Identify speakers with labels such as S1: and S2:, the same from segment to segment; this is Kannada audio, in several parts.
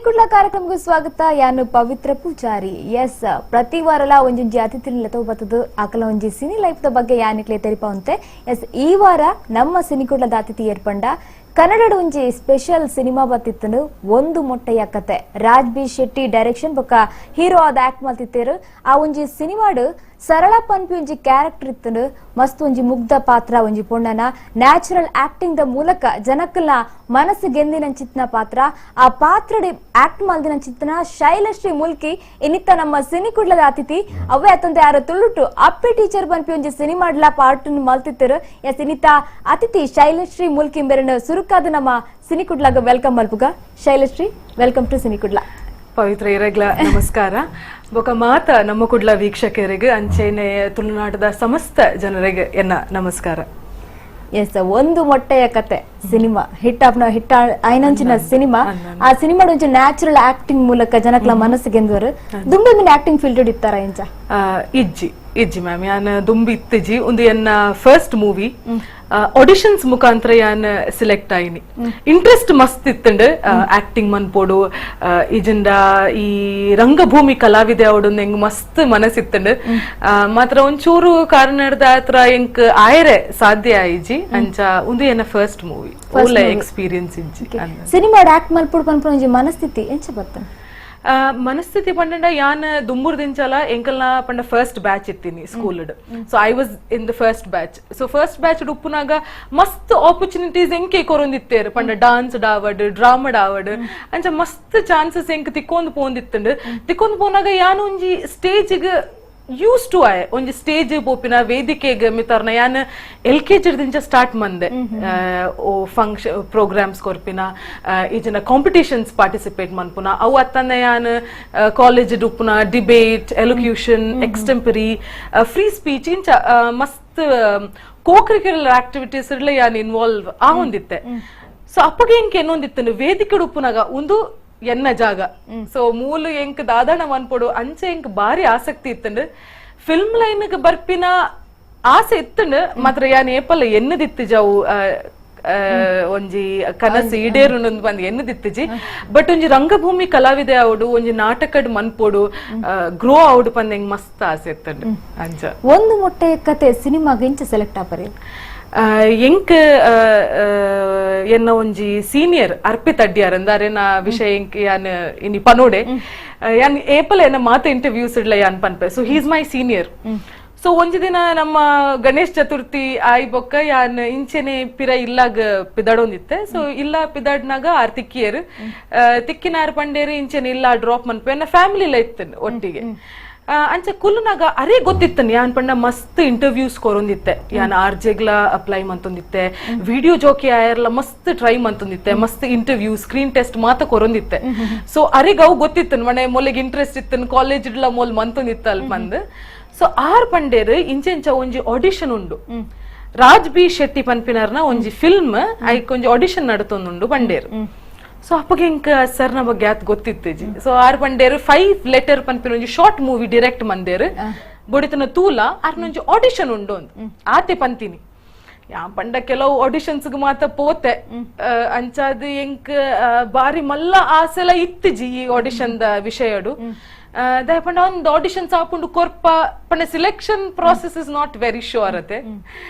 S1: ಸಿನಿಕುಡ್ಲ ಕಾರ್ಯಕ್ರಮಕ್ಕೆ ಸ್ವಾಗತ. ಯಾನು ಪವಿತ್ರ ಪೂಜಾರಿ. ಎಸ್, ಪ್ರತಿ ವಾರಲ ಒಂಜಿ ಅತಿಥಿನ ತಗೋಬತ್ತದು ಆಕಲ ಒಂಜಿ ಸಿನಿ ಲೈಫ್ ದ ಬಗ್ಗೆ ಯಾನಿಕ್ಲೆ ತೆರಿಪಾವಂತೆ. ಎಸ್, ಈ ವಾರ ನಮ್ಮ ಸಿನಿಕುಡ್ಲದ ಅತಿಥಿ ಏರ್ಪಂಡ ಕನ್ನಡದ ಒಂಜಿ ಸ್ಪೆಷಲ್ ಸಿನಿಮಾ ಬತ್ತಿತ್ತನು ಒಂದು ಮೊಟ್ಟೆಯ ಕತೆ. ರಾಜ್ ಬಿ ಶೆಟ್ಟಿ ಡೈರೆಕ್ಷನ್ ಬೊಕ್ಕ ಹೀರೋ ಆದ ಆಕ್ಟ್ ಮಾಡ್ತಿತ್ತೇರು. ಆ ಒಂಜಿ ಸಿನಿಮಾಡು ಸರಳ ಪನ್ಪಿ ಒಂಜಿ ಕ್ಯಾರೆಕ್ಟರ್ ಇತ್ತನು. ಮಸ್ತ್ ಒಂಜಿ ಮುಗ್ಧ ಪಾತ್ರ ಒಂಜಿ ಪೊಣ್ಣನ ನ್ಯಾಚುರಲ್ ಆಕ್ಟಿಂಗ್ ದ ಮೂಲಕ ಜನಕ್ಕಲ್ನ ಮನಸ್ಸು ಗೆಂದಿನ ಚಿತ್ನ ಪಾತ್ರ. ಆ ಪಾತ್ರಡಿ ಆಕ್ಟ್ ಮಲ್ದಿನ ಚಿತ್ನ ಶೈಲಶ್ರೀ ಮುಲ್ಕಿ ಇನ್ನಿತ್ತ ನಮ್ಮ ಸಿನಿಕುಡ್ಲದ ಅತಿಥಿ. ಅವೇ ಅತ್ತಂತೆ ಯಾರು ತುಳುಟು ಅಪ್ಪೆ ಟೀಚರ್ ಪನ್ಪಿ ಒಂಜಿ ಸಿನಿಮಾಡ್ಲ ಪಾರ್ಟ್ ಮಲ್ತಿತ್ತರು. ಎಸ್, ಇನ್ನಿತ್ತ ಅತಿಥಿ ಶೈಲಶ್ರೀ ಮುಲ್ಕಿ ಬೆರನ ಸುರುಕಾದ ನಮ್ಮ ಸಿನಿಕುಡ್ಲಾಗ ವೆಲ್ಕಮ್ ಮಲ್ಪುಗ. Shailashree, welcome to Cinikudla.
S2: ಪವಿತ್ರ ಇರಗ್ಲ ನಮಸ್ಕಾರ. ಬೊಕ ಮಾತ ನಮ್ಮ ಕುಡ್ಲ ವೀಕ್ಷಕರಿಗೆ ಅಂಚೆನೆ ತುಳುನಾಟದ ಸಮಸ್ತ ಜನರಿಗೆ ಎನ್ನ ನಮಸ್ಕಾರ.
S1: ಎಸ್, ಒಂದು ಮೊಟ್ಟೆಯ ಕತೆ ಸಿನಿಮಾ ಹಿಟ್ ಐನಂಚಿನ ಸಿನಿಮಾ. ಆ ಸಿನಿಮಾದ ಒಂಚೂರು ನ್ಯಾಚುರಲ್ ಆಕ್ಟಿಂಗ್ ಮೂಲಕ ಜನಕ್ಲ ಮನಸ್ಸಿಗೆ ಎಂದವರು ದುಂಬೆ ಆಕ್ಟಿಂಗ್ ಫೀಲ್ಡ್ ಇತ್ತಾರ ಇಂಚ
S2: ಇಜ್ಜಿ ಮ್ಯಾಮ್ ಯಾನ್ ದುಂಬಿ ಇತ್ತಿಜಿ ಒಂದು ಎನ್ನ ಫಸ್ಟ್ ಮೂವಿ ಆಡಿಷನ್ಸ್ ಮುಖಾಂತರ ಯಾನ್ ಸಿಲೆಕ್ಟ್ ಆಯ್ನಿ. ಇಂಟ್ರೆಸ್ಟ್ ಮಸ್ತ್ ಇತ್ತಂಡ್ ಆಕ್ಟಿಂಗ್ ಮನ್ಪೋಡು ಇಜಿಂದ ಈ ರಂಗಭೂಮಿ ಕಲಾವಿದೆ ಅವಡು ಎಂಗ್ ಮಸ್ತ್ ಮನಸ್ಸಿತ್ತಂಡ್ ಮಾತ್ರ ಒಂಚೂರು ಕಾರಣ ಹತ್ರ ಎಂಕ್ ಆಯ್ರೆ ಸಾಧ್ಯ ಆಯ್ಜಿ ಅಂಚ ಒಂದು ಎನ್ನ ಫಸ್ಟ್ ಮೂವಿ ಒಳ್ಳೆ ಎಕ್ಸ್ಪೀರಿಯನ್ಸ್ ಇಜ್ಜಿ.
S1: ಸಿನಿಮಾ ಆಕ್ಟ್ ಮಲ್ಪೋಡು ಪನ್ಪುನ ಒಂಜಿ ಮನಸ್ಥಿತಿ ಎಂಚ ಬತ್ತ
S2: ಮನಸ್ಥಿತಿ ಪಂಡ ಯಾನ್ ದುಂಬುರ್ ದಿಂಚಲ ಎಂಕಲ್ನ ಪಂಡ ಫಸ್ಟ್ ಬ್ಯಾಚ್ ಇತ್ತೀನಿ school. So I was in the first batch. So first batch ಉಪ್ಪುನಾಗ ಮಸ್ತ್ ಆಪರ್ಚುನಿಟೀಸ್ ಎಂಕೆ ಕೊರೊಂದಿತ್ತೇರು ಪಂಡ ಡಾನ್ಸ್ ಡಾವಡ್ ಡ್ರಾಮಾ ಡಾವಡ್ ಅಂಚ ಮಸ್ತ್ ಚಾನ್ಸಸ್ ಎಂಕ್ ತಿಕ್ಕೊಂದು ಪೋಂದಿತ್ತಂಡ್. ತಿಕ್ಕೊಂದು ಪೋನಾಗ ಯಾನ್ ಒಂಜಿ ಸ್ಟೇಜ್ ಯೂಸ್ ಟು ಆಯ್ ಒಂಜಿ ಸ್ಟೇಜ್ ಪೋಪಿನ ವೇದಿಕೆಗೆ ಮಿತಾರ್ನ ಯಾನ್ LKG ದಿಂಚ ಸ್ಟಾರ್ಟ್ ಮಂದೆ ಓ ಫಂಕ್ಷನ್ ಪ್ರೋಗ್ರಾಮ್ಸ್ ಕೊರ್ಪಿನ ಈಜಿನ ಕಾಂಪಿಟೇಷನ್ಸ್ ಪಾರ್ಟಿಸಿಪೇಟ್ ಮನ್ಪುನ ಅವು ಅತ್ತಂದ ಯಾನ್ ಕಾಲೇಜ್ ಉಪ್ಪುನ ಡಿಬೇಟ್ ಎಲೋಕ್ಯೂಷನ್ ಎಕ್ಸ್ಟೆಂಪರಿ ಫ್ರೀ ಸ್ಪೀಚ್ ಇಂಚ ಮಸ್ತ್ ಕೋ ಕರಿಕ್ಯುಲರ್ ಆಕ್ಟಿವಿಟೀಸ್ ಯಾನ್ ಇನ್ವಾಲ್ವ್ ಆ ಹೊಂದಿತ್ತೆ. ಸೊ ಅಪ್ಪಗೆ ಎಂಕ್ ಏನೊಂದಿತ್ತು ವೇದಿಕೆ ಉಪ್ಪುನಾಗ ಒಂದು ಎನ್ನ ಜಾಗ. ಸೊ ಮೂಲು ಎಂಕ್ ದಾದಾಣ ಮನ್ಪೊಡು ಅಂಚೆ ಎಂಕ್ ಬಾರಿ ಆಸಕ್ತಿ ಇತ್ತಂಡ್ ಫಿಲ್ಮ್ ಲೈನ್ ಬರ್ಪಿನ ಆಸೆ ಇತ್ತಂಡ್ ಮಾತ್ರ ಯಾನ್ ಏಪಲ್ಲ ಎನ್ನದಿತ್ತಿಜವು ಒಂಜಿ ಕನಸು ಈಡೇರು ಬಂದ್ ಎನ್ನದಿತ್ತಿಜಿ. ಬಟ್ ಒಂಜಿ ರಂಗಭೂಮಿ ಕಲಾವಿದೆ ಅವಡು ಒಂಜಿ ನಾಟಕಡ್ ಮನ್ಪೋಡು ಗ್ರೋ ಅವಡು ಪಂದ್ ಎಂಗ್ ಮಸ್ತ್ ಆಸೆ ಇತ್ತಂಡ್ ಅಂಚ
S1: ಒಂದು ಮೊಟ್ಟೆಯ ಕತೆ ಸಿನಿಮಾಗ ಇಂಚ ಸೆಲೆಕ್ಟ್ ಆಪರಿ
S2: ಎಂಕ್ ಎನ್ನ ಒಂಜಿ ಸೀನಿಯರ್ ಅರ್ಪಿತ್ ಅಡ್ಯಾರ್ ಅಂದಾರೆನ ವಿಷಯ ಎಂಕ್ ಯಾನ್ ಇನಿ ಪನೋಡೆ ಯಾನ್ ಏಪಲ್ ಎನ್ನ ಮಾತ ಇಂಟರ್ವ್ಯೂಸ್ ಇಡ್ಲ ಯಾನ್ ಪನ್ಪೆ. So he's my senior. So ಒಂಜಿ ದಿನ ನಮ್ಮ ಗಣೇಶ್ ಚತುರ್ಥಿ ಆಯ್ ಬೊಕ್ಕ ಯಾನ್ ಇಂಚೆನೆ ಪಿರ ಇಲ್ಲಾಗ ಪಿದಾಡೊಂದಿತ್ತೆ. ಸೊ ಇಲ್ಲ ಪಿದಾಡ್ನಾಗ ಆರ್ ತಿಕ್ಕಿಯರ್ ತಿಕ್ಕಿನಾರ್ ಪಂಡೇರು ಇಂಚೆನೆ ಇಲ್ಲ ಡ್ರಾಪ್ ಮನ್ಪೆ ಎನ್ನ ಫ್ಯಾಮಿಲಿ ಇತ್ತು ಒಟ್ಟಿಗೆ. ಅಂಚೆ ಕುಲ್ಲುನಾಗ ಅರೇ ಗೊತ್ತಿತ್ತನ್ ಯಾನ್ ಪಂಡ ಮಸ್ತ್ ಇಂಟರ್ವ್ಯೂಸ್ ಕೊರೊಂದಿತ್ತೆ. ಯಾನ್ ಆರ್ಜೆಗ್ಲ ಅಪ್ಲೈ ಮಂತೊಂದಿತ್ತೆ, ವಿಡಿಯೋ ಜೋಕಿ ಆಯರ್ಲ ಮಸ್ತ್ ಟ್ರೈ ಮಂತೊಂದಿತ್ತೆ, ಮಸ್ತ್ ಇಂಟರ್ವ್ಯೂ ಸ್ಕ್ರೀನ್ ಟೆಸ್ಟ್ ಮಾತ ಕೊರೊಂದಿತ್ತೆ. ಸೊ ಅರಿಗ ಅವು ಗೊತ್ತಿತ್ತನ್ ಮನೆ ಮೊಲೆಗ್ ಇಂಟ್ರೆಸ್ಟ್ ಇತ್ತನ್ ಕಾಲೇಜ್ ಇಡ್ಲ ಮೊಲ್ ಮಂತೊಂದಿತ್ತ ಅಲ್ ಬಂದ್. ಸೊ ಆರ್ ಪಂಡೇರು ಇಂಚೆಂಚ ಒಂಜಿ ಆಡಿಷನ್ ಉಂಡು. ರಾಜ್ ಬಿ ಶೆಟ್ಟಿ ಪನ್ಪಿನಾರ್ನ ಒಂಜಿ ಫಿಲ್ಮ್ ಐಕ್ ಒಂಜಿ ಆಡಿಷನ್ ನಡತೊಂದುಂಡು ಪಂಡೇರು. ಸೊ ಅಪ್ಪಗೆ ಎಂಕ್ ಸರ್ನ ಬಗ್ಗೆ ಆತ್ ಗೊತ್ತಿತ್ತೇಜಿ. ಸೊ ಆರ್ ಪಂಡೇರು 5 ಲೆಟರ್ ಪನ್ಪಿನ ಒಂಜಿ ಶಾರ್ಟ್ ಮೂವಿ ಡೈರೆಕ್ಟ್ ಮಂದೇರು ಬೊಡಿತನ ತೂಲ ಆರ್ನೊಂಜಿ ಆಡಿಷನ್ ಉಂಡು ಒಂದು ಆತೆ ಪಂತೀನಿ. ಯಾ ಪಂಡ ಕೆಲವು ಆಡಿಷನ್ಸ್ ಮಾತ ಪೋತೆ ಅಂಚಾದ್ ಎಂಕ್ ಬಾರಿ ಮಲ್ಲ ಆಸೆಲ ಇತ್ತಿಜಿ ಈ ಆಡಿಷನ್ ದ ವಿಷಯಡು. ದಯಪಂಡ ಒಂದು ಆಡಿಷನ್ಸ್ ಆಪುಂಡು ಕೊರ್ಪ ಪಂಡ selection process is not very sure ಅತೆ.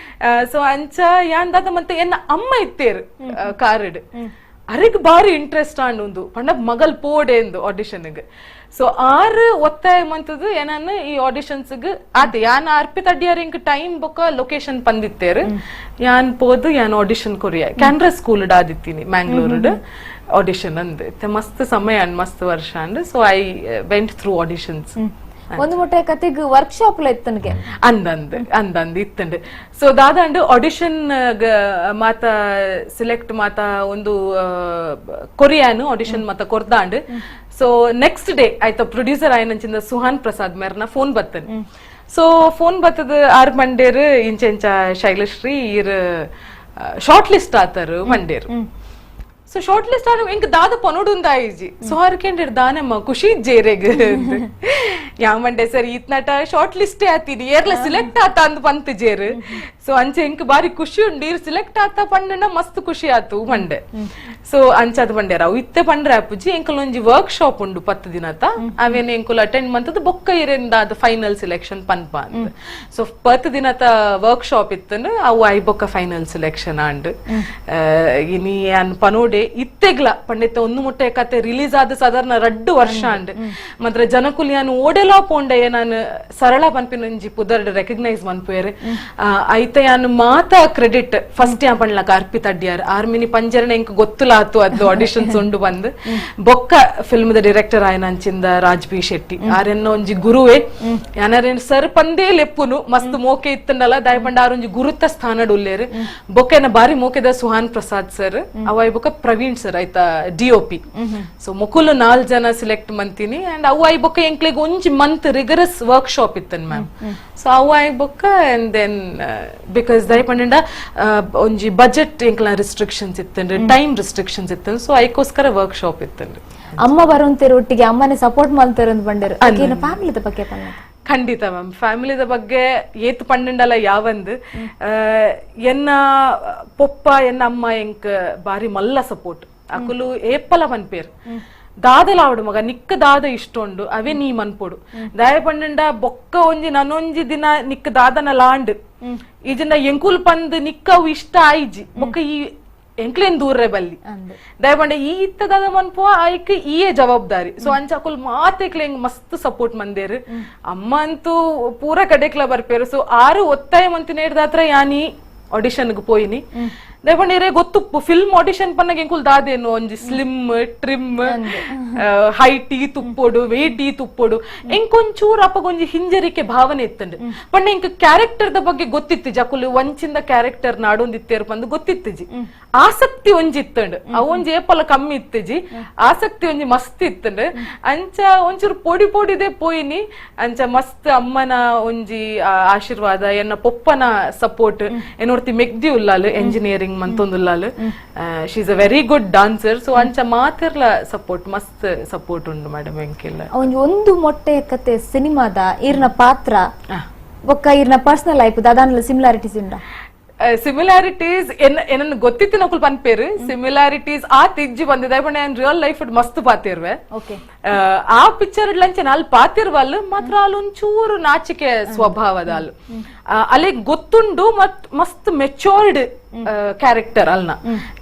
S2: ಸೊ ಅಂಚ ಯಾನ್ ದಾದ ಮತ್ತೆ ಎನ್ನ ಅಮ್ಮ ಇತ್ತೇರು ಕಾರಡ್ ಅರಿಗ್ ಬಾರಿ ಇಂಟ್ರೆಸ್ಟ್ ಆಂಡು ಪಂಡ ಮಗಲ್ ಪೋಡೆ ಎಂದು ಆಡಿಷನ್ಗೆ. ಸೊ ಆರ್ ಒತ್ತಾಯ ಮಂತದ್ದು ಏನಾನ ಈ ಆಡಿಷನ್ಸ್ ಆತೆ ಯಾನ್ ಅರ್ಪಿತ್ ಅಡ್ಯಾರ್ ಎಂಕ್ ಟೈಮ್ ಬೊಕ್ಕ ಲೊಕೇಶನ್ ಪಂದಿತ್ತೇರು ಯಾನ್ ಪೋದು ಯಾನ್ ಆಡಿಷನ್ ಕೊರಿಯ ಕ್ಯಾನ್ರಾ ಸ್ಕೂಲ್ ಆದಿತ್ತೀನಿ ಮಂಗಳೂರು ಆಡಿಷನ್ ಅಂದ್ ಮಸ್ತ್ ಸಮಯ ಅಂಡ್ ಮಸ್ತ್ ವರ್ಷ ಅಂಡ್. So I went through auditions.
S1: ಒಂದು ಮೊಟ್ಟೆ ಕತೆಗ್ ವರ್ಕ್ಶಾಪ್ ಇತ್ತನ್ಗೆ
S2: ಅಂದಂದ್ ಇತ್ತಂಡ್. ಸೊ ದಾದಂಡ್ ಆಡಿಷನ್ ಮಾತ ಸಿಲೆಕ್ಟ್ ಮಾತ ಒಂದು ಕೊರಿಯಾನು ಆಡಿಷನ್ ಮಾತ ಕೊರ್ದಾಂಡ್. ಸೊ ನೆಕ್ಸ್ಟ್ ಡೇ ಆಯ್ತಾ ಪ್ರೊಡ್ಯೂಸರ್ ಆಯ್ನಂಚಿಂದ ಸುಹಾನ್ ಪ್ರಸಾದ್ ಮೇರ್ನ ಫೋನ್ ಬರ್ತನ್. ಸೊ ಫೋನ್ ಬತ್ತದ ಆರ್ ಮಂಡೇರು ಇಂಚೆಂಚ ಶೈಲಶ್ರೀ ಇರ್ ಶಾರ್ಟ್ ಲಿಸ್ಟ್ ಆತರು ಮಂಡೇರು. ಸೊ ಶಾರ್ಟ್ ಲಿಸ್ಟ್ ಆಗ ಎಂಕ್ ದಾದ ಪನೋಡುಂದಾಯಿಜಿ. ಸೊ ಹರ್ಕೆಂಡಿರ್ ದಾನಮ್ಮ ಖುಷಿ ಜೇರೆಗ್ ಯಾಮಂಡೆ ಸರ್ ಈತ್ನಾಟ ಶಾರ್ಟ್ ಲಿಸ್ಟ್ ಆತೀನಿ ಏರ್ಲ ಸಿಲೆಕ್ಟ್ ಆತ ಅಂದ್ ಬಂತು ಜೇರು ಸೊ ಅಂಚೆ ಇಂಕ್ ಬಾರಿ ಖುಷಿ ಉಂಡು ಇರ್ ಸಿಲೆಕ್ಟ್ ಆತ ಪಂಡ ಮಸ್ತ್ ಖುಷಿ ಆತು ಮಂಡೆ ಸೊ ಅಂಚದ್ ಬಂಡ್ಯಾರ ಅವು ಇತ್ತೆ ಪಂಡ್ರೆ ಅಪ್ಪುಜಿ ಎಂಕಲ್ ಒಂಜಿ ವರ್ಕ್ ಶಾಪ್ ಉಂಡು 10 ದಿನತ ಅವೇನ್ ಎಂಕುಲ್ ಅಟೆಂಡ್ ಮಂತದ ಬೊಕ್ಕ ಇರೆಂದ ಅದು ಫೈನಲ್ ಸಿಲೆಕ್ಷನ್ ಪನ್ಪ ಅಂತ ಸೊ 10 ದಿನತ ವರ್ಕ್ ಶಾಪ್ ಇತ್ತಂಡು ಅವು ಐ ಬೊಕ್ಕ ಫೈನಲ್ ಸಿಲೆಕ್ಷನ್ ಆಂಡ್ ಇನಿ ಅನ್ ಪನೋಡೆ ಇತ್ತೆಗ್ಲ ಪಂಡಿತ ಒಂದು ಮುಟ್ಟೆ ಕತೆ ರಿಲೀಸ್ ಆದ ಸಾಧಾರಣ 2 ವರ್ಷ ಅಂಡ್ ಮಾತ್ರ ಜನಕುಲ್ ಯಾನು ಓಡೆಲಾ ಪೋಂಡೆ ನಾನು ಸರಳ ಪನ್ಪಿನಂಜಿ ಪುದರ್ಡ್ ರೆಕಗ್ನೈಸ್ ಮನ್ಪುಯರ್ ಐತೆ ಯಾನು ಮಾತ ಕ್ರೆಡಿಟ್ ಫಸ್ಟ್ ಯಾ ಪಣ್ಲಕ ಅರ್ಪಿತ ಅಡ್ಯಾರ್ ಆರ್ಮಿನಿ ಪಂಜರಣ ಎಂಕ್ ಗೊತ್ತುಲ ಆತು ಅದು ಆಡಿಷನ್ಸ್ ಉಂಡು ಬಂದು ಬೊಕ್ಕ ಫಿಲ್ಮ್ ದ ಡೈರೆಕ್ಟರ್ ಆಯ್ನ ಅಂಚಿಂದ ರಾಜ್ ಬಿ ಶೆಟ್ಟಿ ಆರೆನ್ನ ಒಂಜಿ ಗುರುವೆ ಯಾನರೇನ್ ಸರ್ ಪಂದೇ ಲೆಪ್ಪುನು ಮಸ್ತ್ ಮೋಕೆ ಇತ್ತಂಡಲ್ಲ ದಾಯಪಂಡ ಆರೊಂಜಿ ಗುರುತ ಸ್ಥಾನಡ್ ಉಲ್ಲೇರು ಬೊಕ್ಕೇನ ಬಾರಿ ಮೋಕೆದ ಸುಹಾನ್ ಪ್ರಸಾದ್ ಸರ್ ಅವಾಯ್ ಬೊಕ್ಕ ಪ್ರವೀಣ್ ಸರ್ ಆಯ್ತಾ DOP ಸೊ ಮೊಕುಲು 4 ಜನ ಸಿಲೆಕ್ಟ್ ಮಂತೀನಿ ಅಂಡ್ ಅವಾಯ್ ಬೊಕ್ಕ ಎಂಕ್ಲೆಗ್ ಒಂಜಿ ಮಂತ್ ರಿಗರಸ್ ವರ್ಕ್ ಶಾಪ್ ಇತ್ತನ್ ಮ್ಯಾಮ್ ಸೊ ಅವಾಯ್ ಬೊಕ್ಕ ಅಂಡ್ ದೆನ್ ಬಿಕಾಸ್ ದಾಯಪಂಡ ಒಂಜಿ ಬಜೆಟ್ ಎಂಕ್ಲ ರಿಸ್ಟ್ರಿಕ್ಷನ್ಸ್ ಇತ್ತಂಡ್ರೆ ಟೈಮ್ ರಿಸ್ಟ್ರಿಕ್ಷನ್ಸ್ ಇತ್ತು ಸೊ ಐಕೋಸ್ಕರ ವರ್ಕ್ ಶಾಪ್ ಇತ್ತಂಡ್ರಿ
S1: ಅಮ್ಮ ಬರೋಂತೇರು ಒಟ್ಟಿಗೆ ಅಮ್ಮನೇ ಸಪೋರ್ಟ್ ಮಾಡ್ತಾರೆ ಅಂತ ಬಂಡರು ಫ್ಯಾಮಿಲಿದ ಬಗ್ಗೆ
S2: ಖಂಡಿತ ಮ್ಯಾಮ್ ಫ್ಯಾಮಿಲಿದ ಬಗ್ಗೆ ಏತ್ ಪಂಡಂಡಲ್ಲ ಯಾವಂದ್ ಎನ್ನ ಪೊಪ್ಪ ಎನ್ನ ಅಮ್ಮ ಎಂಕ್ ಬಾರಿ ಮಲ್ಲ ಸಪೋರ್ಟ್ ಅಕುಲು ಏಪಲ ಮನ್ಪೇರ್ ದಾದಲ ಆವಡು ಮಗ ನಿಕ್ಕ ದಾದ ಇಷ್ಟೊಂಡು ಅವೇ ನೀ ಮನ್ಪೊಡು ದಾಯ ಪಂಡಂಡ ಬೊಕ್ಕ ಒಂಜಿ ನನೊಂಜಿ ದಿನ ನಿಕ್ಕ ದಾದನ ಲಾಂಡ್ ಈಜಿಂದ ಎಂಕುಲ್ ಪಂದ್ ನಿಕ್ಕ ಅವು ಇಷ್ಟ ಆಯ್ಜಿ ಬೊಕ್ಕ ಈ ಎಂಕ್ಲೇನ್ ದೂರ್ರೆ ಬಲ್ಲಿ ದಯಪಂಡ ಈ ಇತ್ತದಾದ ಮನ್ಪು ಆಯ್ಕೆ ಈಯೇ ಜವಾಬ್ದಾರಿ ಸೊ ಅಂಚಾಕುಲ್ ಮಾತೆಕ್ಲೆ ಹೆಂಗ್ ಮಸ್ತ್ ಸಪೋರ್ಟ್ ಮಂದೇರು ಅಮ್ಮ ಅಂತೂ ಪೂರ ಕಡೆಕ್ಲ ಬರ್ಪೇರು ಸೊ 6 ಒತ್ತಾಯ ಮಂತಿನ ಹಿಡ್ದಾತ್ರ ಯಾನಿ ಆಡಿಷನ್ಗೆ ಪೋಯಿನಿ ದಯಪಂಡ ಇರೇ ಗೊತ್ತು ಫಿಲ್ಮ್ ಆಡಿಷನ್ ಪನ್ನಗೆ ಎಂಕುಲ್ ದಾದೇನು ಒಂಜಿ ಸ್ಲಿಮ್ ಟ್ರಿಮ್ ಹೈಟ್ ಈ ತುಪ್ಪೋಡು ವೇಟ್ ಈ ತುಪ್ಪೋಡು ಎಂಕೊಂಚೂರು ಅಪ್ಪಗೊಂಜಿ ಹಿಂಜರಿಕೆ ಭಾವನೆ ಇತ್ತಂಡು ಪಂಡ ಎಂಕ್ ಕ್ಯಾರೆಕ್ಟರ್ ದ ಬಗ್ಗೆ ಗೊತ್ತಿತ್ತಿಜಿ ಅಕುಲು ಒಂಚಿಂದ ಕ್ಯಾರೆಕ್ಟರ್ ನಾಡೊಂದಿತ್ತೇರು ಬಂದು ಗೊತ್ತಿತ್ತಿಜಿ ಆಸಕ್ತಿ ಒಂಜಿ ಇತ್ತಂಡು ಅವೊಂಜಿ ಏಪಲ ಕಮ್ಮಿ ಇತ್ತಿಜಿ ಆಸಕ್ತಿ ಒಂಜಿ ಮಸ್ತ್ ಇತ್ತಂಡು ಅಂಚ ಒಂಚೂರು ಪೊಡಿ ಪೊಡಿದೆ ಪೋಯಿನಿ ಅಂಚ ಮಸ್ತ್ ಅಮ್ಮನ ಒಂಜಿ ಆಶೀರ್ವಾದ ಎನ್ನ ಪೊಪ್ಪನ ಸಪೋರ್ಟ್ ಏನೋರ್ತಿ ಮೆಗ್ದಿ ಉಲ್ಲಾಲು ಎಂಜಿನಿಯರಿಂಗ್ ಮಂತೊಂದುಲ್ಲಾಲು she is a very good dancer so ಅಂಚ ಮಾತಿರ್ಲ ಸಪೋರ್ಟ್ ಮಸ್ತ್ ಸಪೋರ್ಟ್ ಉಂಡು ಮೇಡಮ್ ಎಂಕೆಲ್ಲ
S1: ಒಂದು ಮೊಟ್ಟೆ ಕತೆ ಸಿನಿಮಾದ ಇರ್ನ ಪಾತ್ರ ಒಕ್ಕ ಇರ್ನ ಪರ್ಸನಲ್ ಲೈಫ್ ದಾದಾನ ಸಿಮಿಲಾರಿಟೀಸ್ ಉಂಡ
S2: ಸಿಮಿಲಾರಿಟೀಸ್ ಏನನ್ನು ಗೊತ್ತಿತ್ತು ನಕುಲ್ ಪನ್ಪೇರು ಸಿಮಿಲಾರಿಟೀಸ್ ಆ ತಿಜ್ಜಿ ಬಂದಿದೆ ಬಣ್ಣ ರಿಯಲ್ ಲೈಫ್ ಮಸ್ತ್ ಪಾತಿರ್ವೆ ಆ ಪಿಕ್ಚರ್ ಲಂಚ ಅಲ್ಲಿ ಪಾತಿರ್ವಲ್ ಮಾತ್ರ ಅಲ್ಲಿ ಒಂಚೂರು ನಾಚಿಕೆ ಸ್ವಭಾವದ ಅಲ್ಲಿ ಅಲ್ಲಿ ಗೊತ್ತುಂಡು ಮಸ್ತ್ ಮೆಚೋರ್ಡ್ ಕ್ಯಾರೆಕ್ಟರ್ ಅಲ್ನ